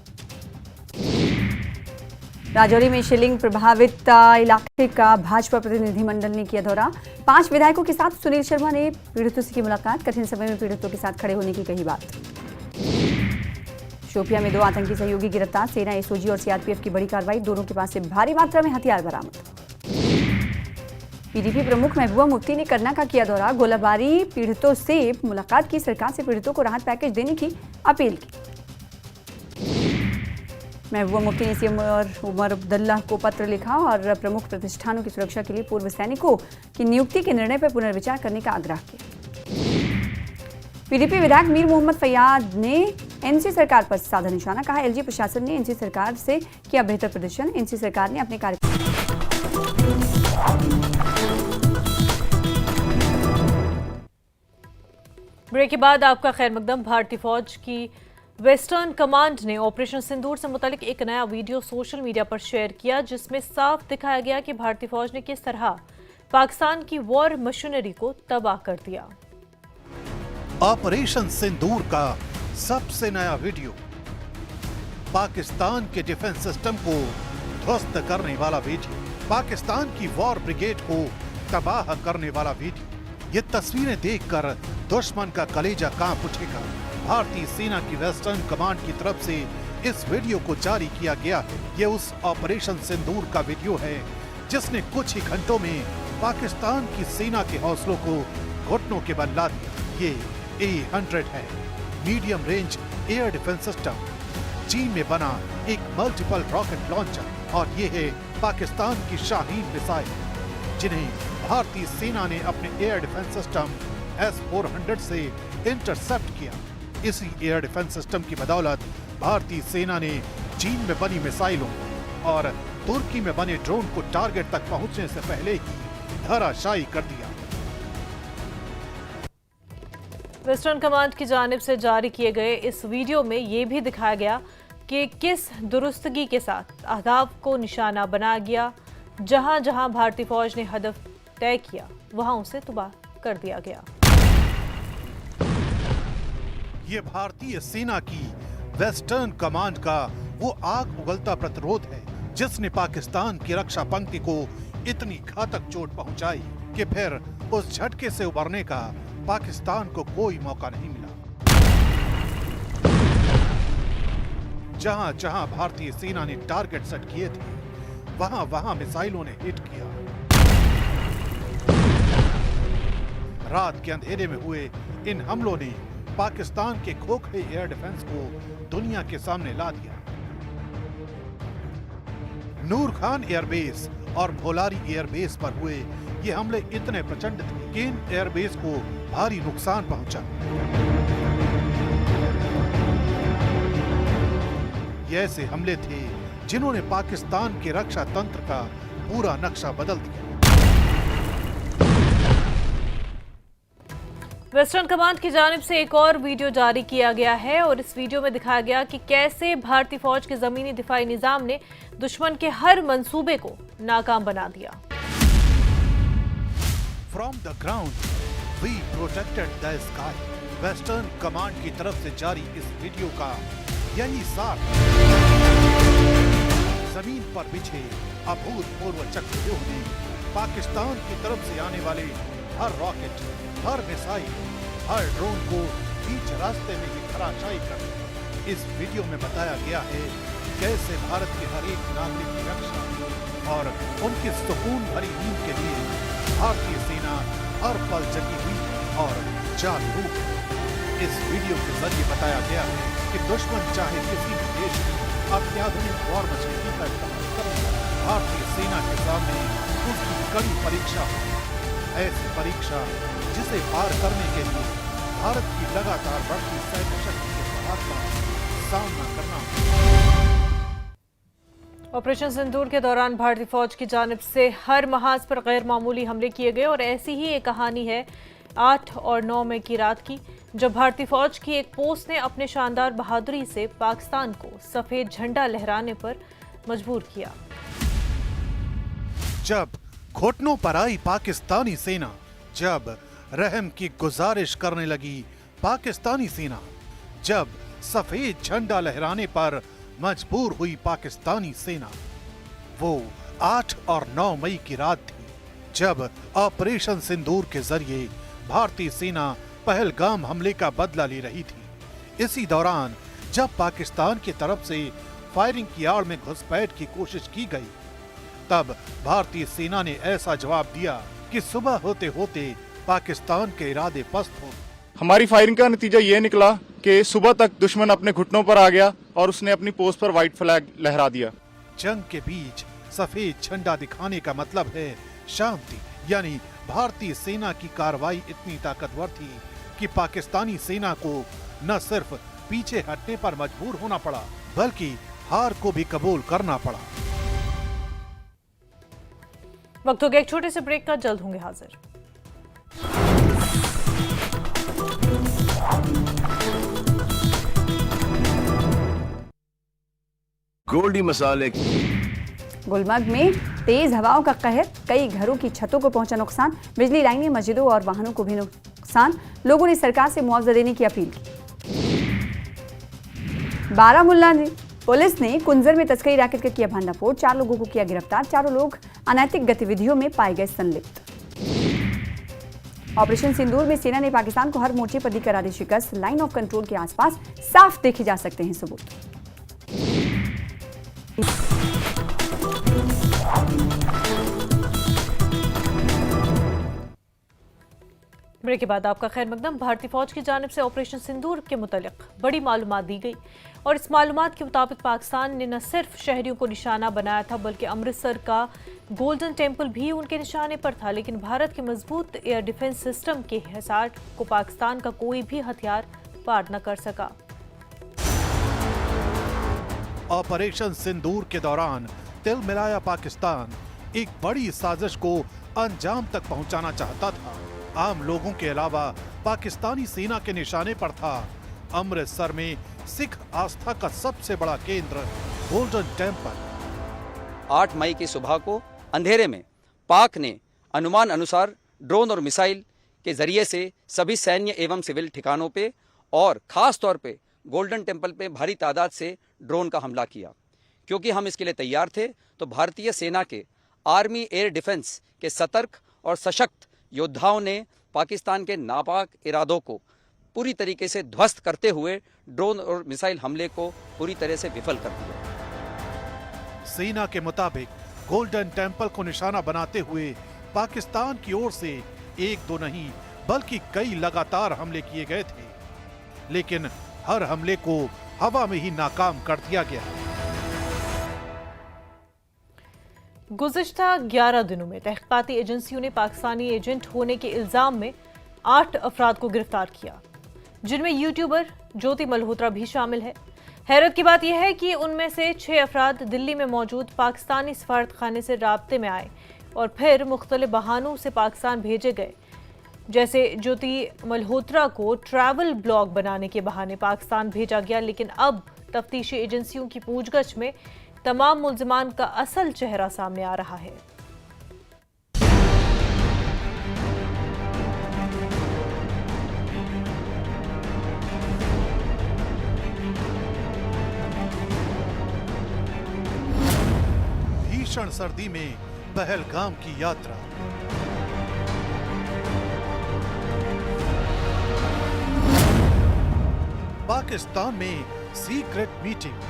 राजौरी में शिलिंग प्रभावित इलाके का भाजपा प्रतिनिधिमंडल ने किया दौरा। 5 विधायकों के साथ सुनील शर्मा ने पीड़ितों से की मुलाकात। कठिन समय में पीड़ितों के साथ खड़े होने की कही बात। शोपियां में 2 आतंकी सहयोगी गिरफ्तार। सेना, एसओजी और सीआरपीएफ की बड़ी कार्रवाई। दोनों के पास से भारी मात्रा में हथियार बरामद। पीडीपी प्रमुख महबूबा मुफ्ती ने करना का किया दौरा। गोलाबारी पीड़ितों से मुलाकात की। सरकार से पीड़ितों को राहत पैकेज देने की अपील की। महबूबा मुफ्ती ने सीएम उमर अब्दुल्ला को पत्र लिखा और प्रमुख प्रतिष्ठानों की सुरक्षा के लिए पूर्व सैनिकों की नियुक्ति के निर्णय पर पुनर्विचार करने का आग्रह किया। पीडीपी विधायक मीर मोहम्मद फैयाद ने एनसी सरकार पर साधा निशाना। कहा, एलजी प्रशासन ने एनसी सरकार से किया बेहतर प्रदर्शन। एनसी सरकार ने अपने कार्य ब्रेक के बाद आपका खैर मकदम। भारतीय फौज की वेस्टर्न कमांड ने ऑपरेशन सिंदूर से मुतालिक एक नया वीडियो सोशल मीडिया पर शेयर किया, जिसमें साफ दिखाया गया कि भारतीय फौज ने किस तरह पाकिस्तान की वॉर मशीनरी को तबाह कर दिया। ऑपरेशन सिंदूर का सबसे नया वीडियो, पाकिस्तान के डिफेंस सिस्टम को ध्वस्त करने वाला वीडियो, पाकिस्तान की वॉर ब्रिगेड को तबाह करने वाला वीडियो। ये तस्वीरें देखकर दुश्मन का कलेजा कांप उठेगा। भारतीय सेना की वेस्टर्न कमांड की तरफ से इस वीडियो को जारी किया गया है। ये उस ऑपरेशन सिंदूर का वीडियो है जिसने कुछ ही घंटों में पाकिस्तान की सेना के हौसलों को घुटनों के बल ला दिया। ये A-100 है, medium range air defence system, चीन में बना एक मल्टीपल रॉकेट लॉन्चर। और ये है पाकिस्तान की शाहीन मिसाइल, जिन्हें भारतीय सेना ने अपने एयर डिफेंस सिस्टम S-400 से इंटरसेप्ट किया। इसी एयर डिफेंस सिस्टम की बदौलत भारतीय सेना ने चीन में बनी मिसाइलों और तुर्की में बने ड्रोन को टारगेट तक पहुंचने से पहले ही धराशायी कर दिया। वेस्टर्न कमांड की जानिब से जारी किए गए इस वीडियो में ये भी दिखाया गया कि किस दुरुस्तगी के साथ अहदाफ को निशाना बनाया गया। जहां जहां भारतीय फौज ने हदफ तय किया, वहां उसे तबाह कर दिया गया। ये भारतीय सेना की वेस्टर्न कमांड का वो आग उगलता प्रतिरोध है जिसने पाकिस्तान की रक्षा पंक्ति को इतनी घातक चोट पहुंचाई कि फिर उस झटके से उबरने का पाकिस्तान को कोई मौका नहीं मिला। जहां जहां भारतीय सेना ने टारगेट सेट किए थे, वहां वहां मिसाइलों ने हिट किया। रात के अंधेरे में हुए इन हमलों ने पाकिस्तान के खोखले एयर डिफेंस को दुनिया के सामने ला दिया। नूर खान एयरबेस और भोलारी एयरबेस पर हुए ये हमले इतने प्रचंड थे कि इन एयरबेस को भारी नुकसान पहुंचा। ये ऐसे हमले थे जिन्होंने पाकिस्तान के रक्षा तंत्र का पूरा नक्शा बदल दिया। वेस्टर्न कमांड की जानिब से एक और वीडियो जारी किया गया है और इस वीडियो में दिखाया गया कि कैसे भारतीय फौज के जमीनी दिफाई निजाम ने दुश्मन के हर मंसूबे को नाकाम बना दिया। From the ground we protected the sky. Western command की तरफ से जारी इस वीडियो का यही सार। जमीन पर बिछे अभूतपूर्व चक्रव्यूह ने पाकिस्तान की तरफ से आने वाले हर रॉकेट, हर मिसाइल, हर ड्रोन को बीच रास्ते में ही धराशायी कर दिया। इस वीडियो में बताया गया है कैसे भारत के हर एक नागरिक की रक्षा और उनकी सुकून भरी नींद के लिए भारतीय सेना हर पल जगी हुई और जागरूक है। इस वीडियो के जरिए बताया गया है कि दुश्मन चाहे किसी भी देश की अत्याधुनिक वॉर मशीनरी का इस्तेमाल करे, भारतीय सेना के सामने उसकी कड़ी परीक्षा हो। ऐसी परीक्षा जिसे पार करने के लिए भारत की लगातार बढ़ती सैन्य शक्ति के प्रभाव का सामना करना। ऑपरेशन सिंदूर के दौरान भारतीय फौज की जानिब से हर महाज पर गैर मामूली हमले किए गए और ऐसी ही एक कहानी है 8 और 9 मई की रात की, जब भारतीय फौज की एक पोस्ट ने अपने शानदार बहादुरी से पाकिस्तान को सफेद झंडा लहराने पर मजबूर किया। जब घुटनों पर आई पाकिस्तानी सेना, जब रहम की गुजारिश करने लगी पाकिस्तानी सेना, जब सफेद झंडा लहराने पर मजबूर हुई पाकिस्तानी सेना, वो 8 और 9 मई की रात थी, जब ऑपरेशन सिंदूर के जरिए भारतीय सेना पहलगाम हमले का बदला ले रही थी। इसी दौरान जब पाकिस्तान की तरफ से फायरिंग की आड़ में घुसपैठ की कोशिश की गई, तब भारतीय सेना ने ऐसा जवाब दिया कि सुबह होते होते पाकिस्तान के इरादे पस्त हो। हमारी फायरिंग का नतीजा ये निकला कि सुबह तक दुश्मन अपने घुटनों पर आ गया और उसने अपनी पोस्ट पर व्हाइट फ्लैग लहरा दिया। जंग के बीच सफेद झंडा दिखाने का मतलब है शांति, यानी भारतीय सेना की कार्रवाई इतनी ताकतवर थी कि पाकिस्तानी सेना को न सिर्फ पीछे हटने पर मजबूर होना पड़ा, बल्कि हार को भी कबूल करना पड़ा। वक्त हो गया एक छोटे से ब्रेक का, जल्द होंगे हाजिर। गोल्डी मसाले। गुलमर्ग में तेज हवाओं का कहर, कई घरों की छतों को पहुंचा नुकसान, बिजली लाइनें, मस्जिदों और वाहनों को भी नुकसान। लोगों ने सरकार से मुआवजा देने की अपील की। बारामुल्ला में पुलिस ने कुंजर में तस्करी रैकेट का किया भंडाफोड़, 4 लोगों को किया गिरफ्तार, चारों लोग अनैतिक गतिविधियों में पाए गए संलिप्त। ऑपरेशन सिंदूर में सेना ने पाकिस्तान को हर मोर्चे पर दी करा दी शिकस्त, लाइन ऑफ कंट्रोल के आसपास साफ देखे जा सकते हैं सबूत। ब्रेक के बाद आपका खैर मकदम। भारतीय फौज की जानिब से ऑपरेशन सिंदूर के मुतालिक बड़ी मालूमात दी गई और इस मालूमात के मुताबिक पाकिस्तान ने न सिर्फ शहरियों को निशाना बनाया था, बल्कि अमृतसर का गोल्डन टेम्पल भी उनके निशाने पर था। लेकिन भारत के मजबूत एयर डिफेंस सिस्टम के हिसार को पाकिस्तान का कोई भी हथियार पार न कर सका। ऑपरेशन सिंदूर के दौरान तिल मिलाया पाकिस्तान एक बड़ी साजिश को अंजाम तक पहुंचाना चाहता था। आम लोगों के अलावा पाकिस्तानी सेना के निशाने पर था अमृतसर में सिख आस्था का सबसे बड़ा केंद्र गोल्डन टेम्पल। 8 मई की सुबह को अंधेरे में पाक ने अनुमान अनुसार ड्रोन और मिसाइल के जरिए से सभी सैन्य एवं सिविल ठिकानों पे और खास तौर पे गोल्डन टेम्पल पे भारी तादाद से ड्रोन का हमला किया। क्योंकि हम इसके लिए तैयार थे, तो भारतीय सेना के आर्मी एयर डिफेंस के सतर्क और सशक्त योद्धाओं ने पाकिस्तान के नापाक इरादों को पूरी तरीके से ध्वस्त करते हुए ड्रोन और मिसाइल हमले को पूरी तरह से विफल कर दिया। सेना के मुताबिक गोल्डन टेम्पल को निशाना बनाते हुए पाकिस्तान की ओर से 1-2 नहीं बल्कि कई लगातार हमले किए गए थे, लेकिन हर हमले को हवा में ही नाकाम कर दिया गया। गुज़िश्ता 11 दिनों में तहकीकाती एजेंसियों ने पाकिस्तानी एजेंट होने के इल्जाम में 8 अफराद को गिरफ्तार किया, जिनमें यूट्यूबर ज्योति मल्होत्रा भी शामिल है। हैरत की बात यह है कि उनमें से 6 अफराद दिल्ली में मौजूद पाकिस्तानी सफारतखाने से राब्ते में आए और फिर मुख्तलिफ बहानों से पाकिस्तान भेजे गए। जैसे ज्योति मल्होत्रा को ट्रैवल ब्लॉग बनाने के बहाने पाकिस्तान भेजा गया, लेकिन अब तफ्तीशी एजेंसियों की पूछगछ में तमाम मुल्जिमान का असल चेहरा सामने आ रहा है। भीषण सर्दी में पहलगाम की यात्रा, पाकिस्तान में सीक्रेट मीटिंग,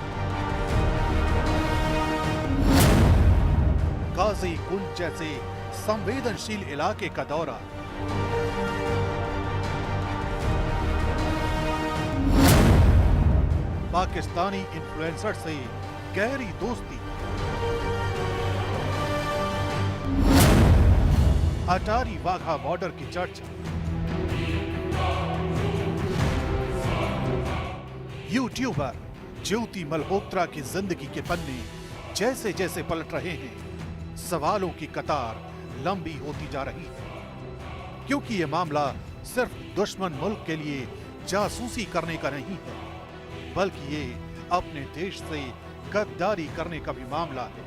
गाजी कुंज जैसे संवेदनशील इलाके का दौरा, पाकिस्तानी इन्फ्लुएंसर से गहरी दोस्ती, अटारी वाघा बॉर्डर की चर्चा, यूट्यूबर ज्योति मल्होत्रा की जिंदगी के पन्ने जैसे जैसे पलट रहे हैं, सवालों की कतार लंबी होती जा रही है, क्योंकि ये मामला सिर्फ दुश्मन मुल्क के लिए जासूसी करने का नहीं है, बल्कि ये अपने देश से गद्दारी करने का भी मामला है।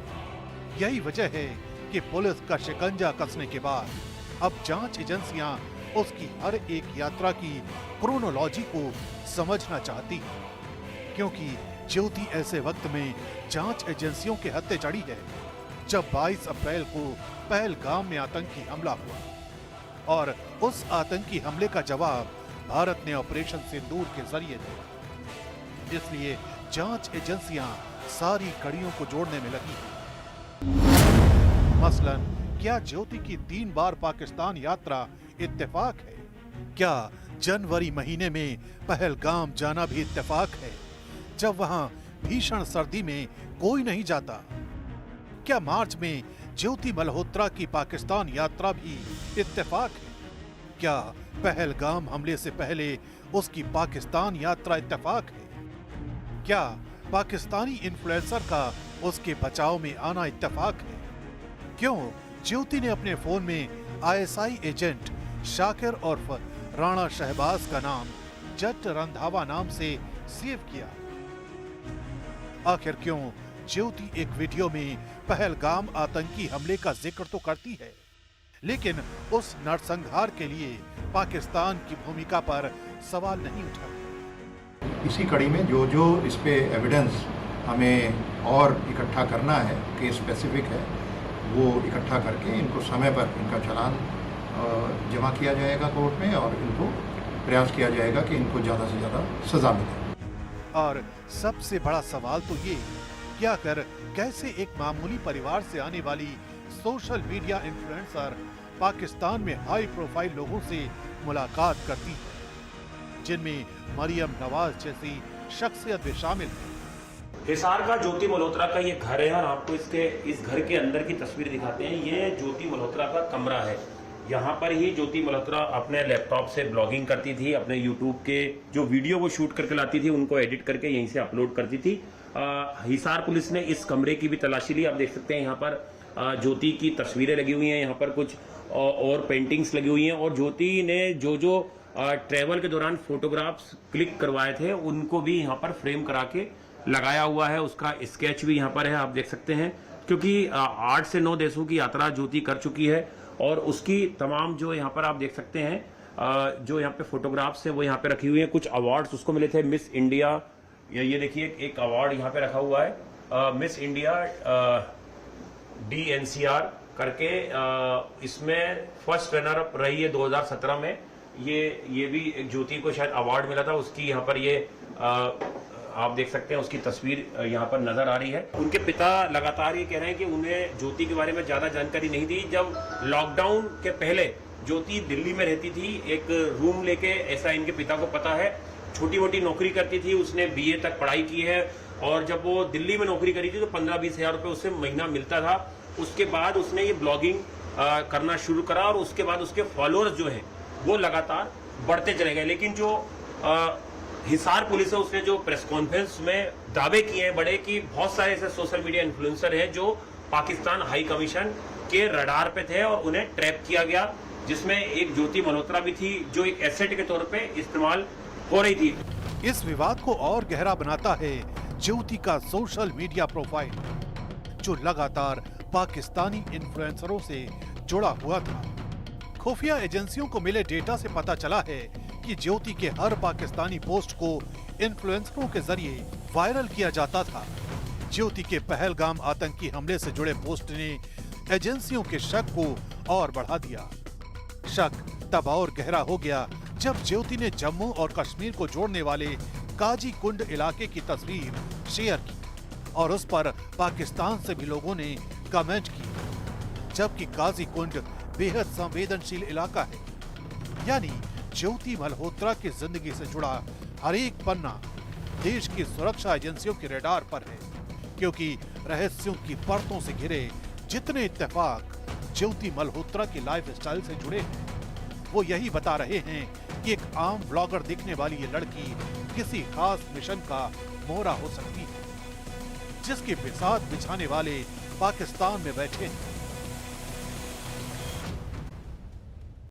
यही वजह है कि पुलिस का शिकंजा कसने के बाद अब जांच एजेंसियां उसकी हर एक यात्रा की क्रोनोलॉजी को समझना चाहती है, क्योंकि ज्योति ऐसे वक्त में जांच एजेंसियों के हत्थे चढ़ी है जब 22 अप्रैल को पहलगाम में आतंकी हमला हुआ और उस आतंकी हमले का जवाब भारत ने ऑपरेशन सिंदूर के जरिए दिया। इसलिए जांच एजेंसियां सारी कड़ियों को जोड़ने में लगी हैं। मसलन क्या ज्योति की 3 बार पाकिस्तान यात्रा इत्तेफाक है? क्या जनवरी महीने में पहलगाम जाना भी इत्तेफाक है, जब वहां भीषण सर्दी में कोई नहीं जाता? क्या मार्च में ज्योति मल्होत्रा की पाकिस्तान यात्रा भी इत्तेफाक है? क्या पहलगाम हमले से पहले उसकी पाकिस्तान यात्रा इत्तेफाक है? क्या पाकिस्तानी इन्फ्लुएंसर का उसके बचाव में आना इत्तेफाक है? क्यों ज्योति ने अपने फोन में आईएसआई एजेंट शाकिर उर्फ राणा शहबाज का नाम जट रंधावा नाम से सेव किया? आखिर क्यों ज्योति एक वीडियो में पहलगाम आतंकी हमले का जिक्र तो करती है, लेकिन उस नरसंहार के लिए पाकिस्तान की भूमिका पर सवाल नहीं उठा? इसी कड़ी में जो इस पे एविडेंस हमें और इकट्ठा करना है, केस स्पेसिफिक है, वो इकट्ठा करके इनको समय पर इनका चालान जमा किया जाएगा कोर्ट में और इनको प्रयास किया जाएगा कि इनको ज़्यादा से ज़्यादा सजा मिले। और सबसे बड़ा सवाल तो ये, क्या कर कैसे एक मामूली परिवार से आने वाली सोशल मीडिया इन्फ्लुएंसर पाकिस्तान में हाई प्रोफाइल लोगों से मुलाकात करती है, जिनमें मरियम नवाज जैसी शख्सियत भी शामिल है। हिसार का ज्योति मल्होत्रा का ये घर है और आपको इस घर के अंदर की तस्वीर दिखाते हैं। ये ज्योति मल्होत्रा का कमरा है। यहाँ पर ही ज्योति मल्होत्रा अपने लैपटॉप से ब्लॉगिंग करती थी, अपने यूट्यूब के जो वीडियो वो शूट करके लाती थी उनको एडिट करके यहीं से अपलोड करती थी। हिसार पुलिस ने इस कमरे की भी तलाशी ली। आप देख सकते हैं यहाँ पर ज्योति की तस्वीरें लगी हुई हैं, यहाँ पर कुछ और पेंटिंग्स लगी हुई हैं और ज्योति ने जो ट्रैवल के दौरान फोटोग्राफ्स क्लिक करवाए थे उनको भी यहाँ पर फ्रेम करा के लगाया हुआ है। उसका स्केच भी यहाँ पर है, आप देख सकते हैं, क्योंकि 8 से 9 देशों की यात्रा ज्योति कर चुकी है और उसकी तमाम जो यहाँ पर आप देख सकते हैं जो यहाँ पे फोटोग्राफ्स है वो यहाँ पे रखी हुई है। कुछ अवार्ड्स उसको मिले थे, मिस इंडिया, ये देखिए एक अवार्ड यहाँ पे रखा हुआ है मिस इंडिया DNCR करके, इसमें फर्स्ट रनर अप रही है 2017 में। ये भी एक ज्योति को शायद अवार्ड मिला था, उसकी यहाँ पर ये आप देख सकते हैं उसकी तस्वीर यहाँ पर नजर आ रही है। उनके पिता लगातार ये कह रहे हैं कि उन्हें ज्योति के बारे में ज्यादा जानकारी नहीं थी। जब लॉकडाउन के पहले ज्योति दिल्ली में रहती थी एक रूम लेके, ऐसा इनके पिता को पता है। छोटी मोटी नौकरी करती थी, उसने BA तक पढ़ाई की है और जब वो दिल्ली में नौकरी करी थी तो 15-20 हज़ार रुपये उससे महीना मिलता था। उसके बाद उसने ये ब्लॉगिंग करना शुरू करा और उसके बाद उसके फॉलोअर्स जो हैं वो लगातार बढ़ते चले गए। लेकिन जो हिसार पुलिस है उसने जो प्रेस कॉन्फ्रेंस में दावे किए हैं बड़े कि बहुत सारे ऐसे सोशल मीडिया इन्फ्लुएंसर हैं जो पाकिस्तान हाई कमीशन के रडार पे थे और उन्हें ट्रैप किया गया, जिसमें एक ज्योति मल्होत्रा भी थी जो एक एसेट के तौर पे इस्तेमाल हो रही थी। इस विवाद को और गहरा बनाता है ज्योति का सोशल मीडिया प्रोफाइल, जो लगातार पाकिस्तानी इन्फ्लुएंसरों से जुड़ा हुआ था। खुफिया एजेंसियों को मिले डेटा से पता चला है कि ज्योति के हर पाकिस्तानी पोस्ट को इन्फ्लुएंसरों के जरिए वायरल किया जाता था। ज्योति के पहलगाम आतंकी हमले से जुड़े पोस्ट ने एजेंसियों के शक को और बढ़ा दिया। शक तब और गहरा हो गया जब ज्योति ने जम्मू और कश्मीर को जोड़ने वाले काजी कुंड इलाके की तस्वीर शेयर की और उस पर पाकिस्तान से भी लोगों ने कमेंट की, जबकि काजी कुंड बेहद संवेदनशील इलाका है। यानी ज्योति मल्होत्रा की जिंदगी से जुड़ा हर एक पन्ना देश की सुरक्षा एजेंसियों के रडार पर है, क्योंकि रहस्यों की परतों से घिरे जितने इत्तेफाक ज्योति मल्होत्रा की लाइफ स्टाइल से जुड़े हैं वो यही बता रहे हैं कि एक आम ब्लॉगर दिखने वाली ये लड़की किसी खास मिशन का मोहरा हो सकती है, जिसके बिसात बिछाने वाले पाकिस्तान में बैठे हैं।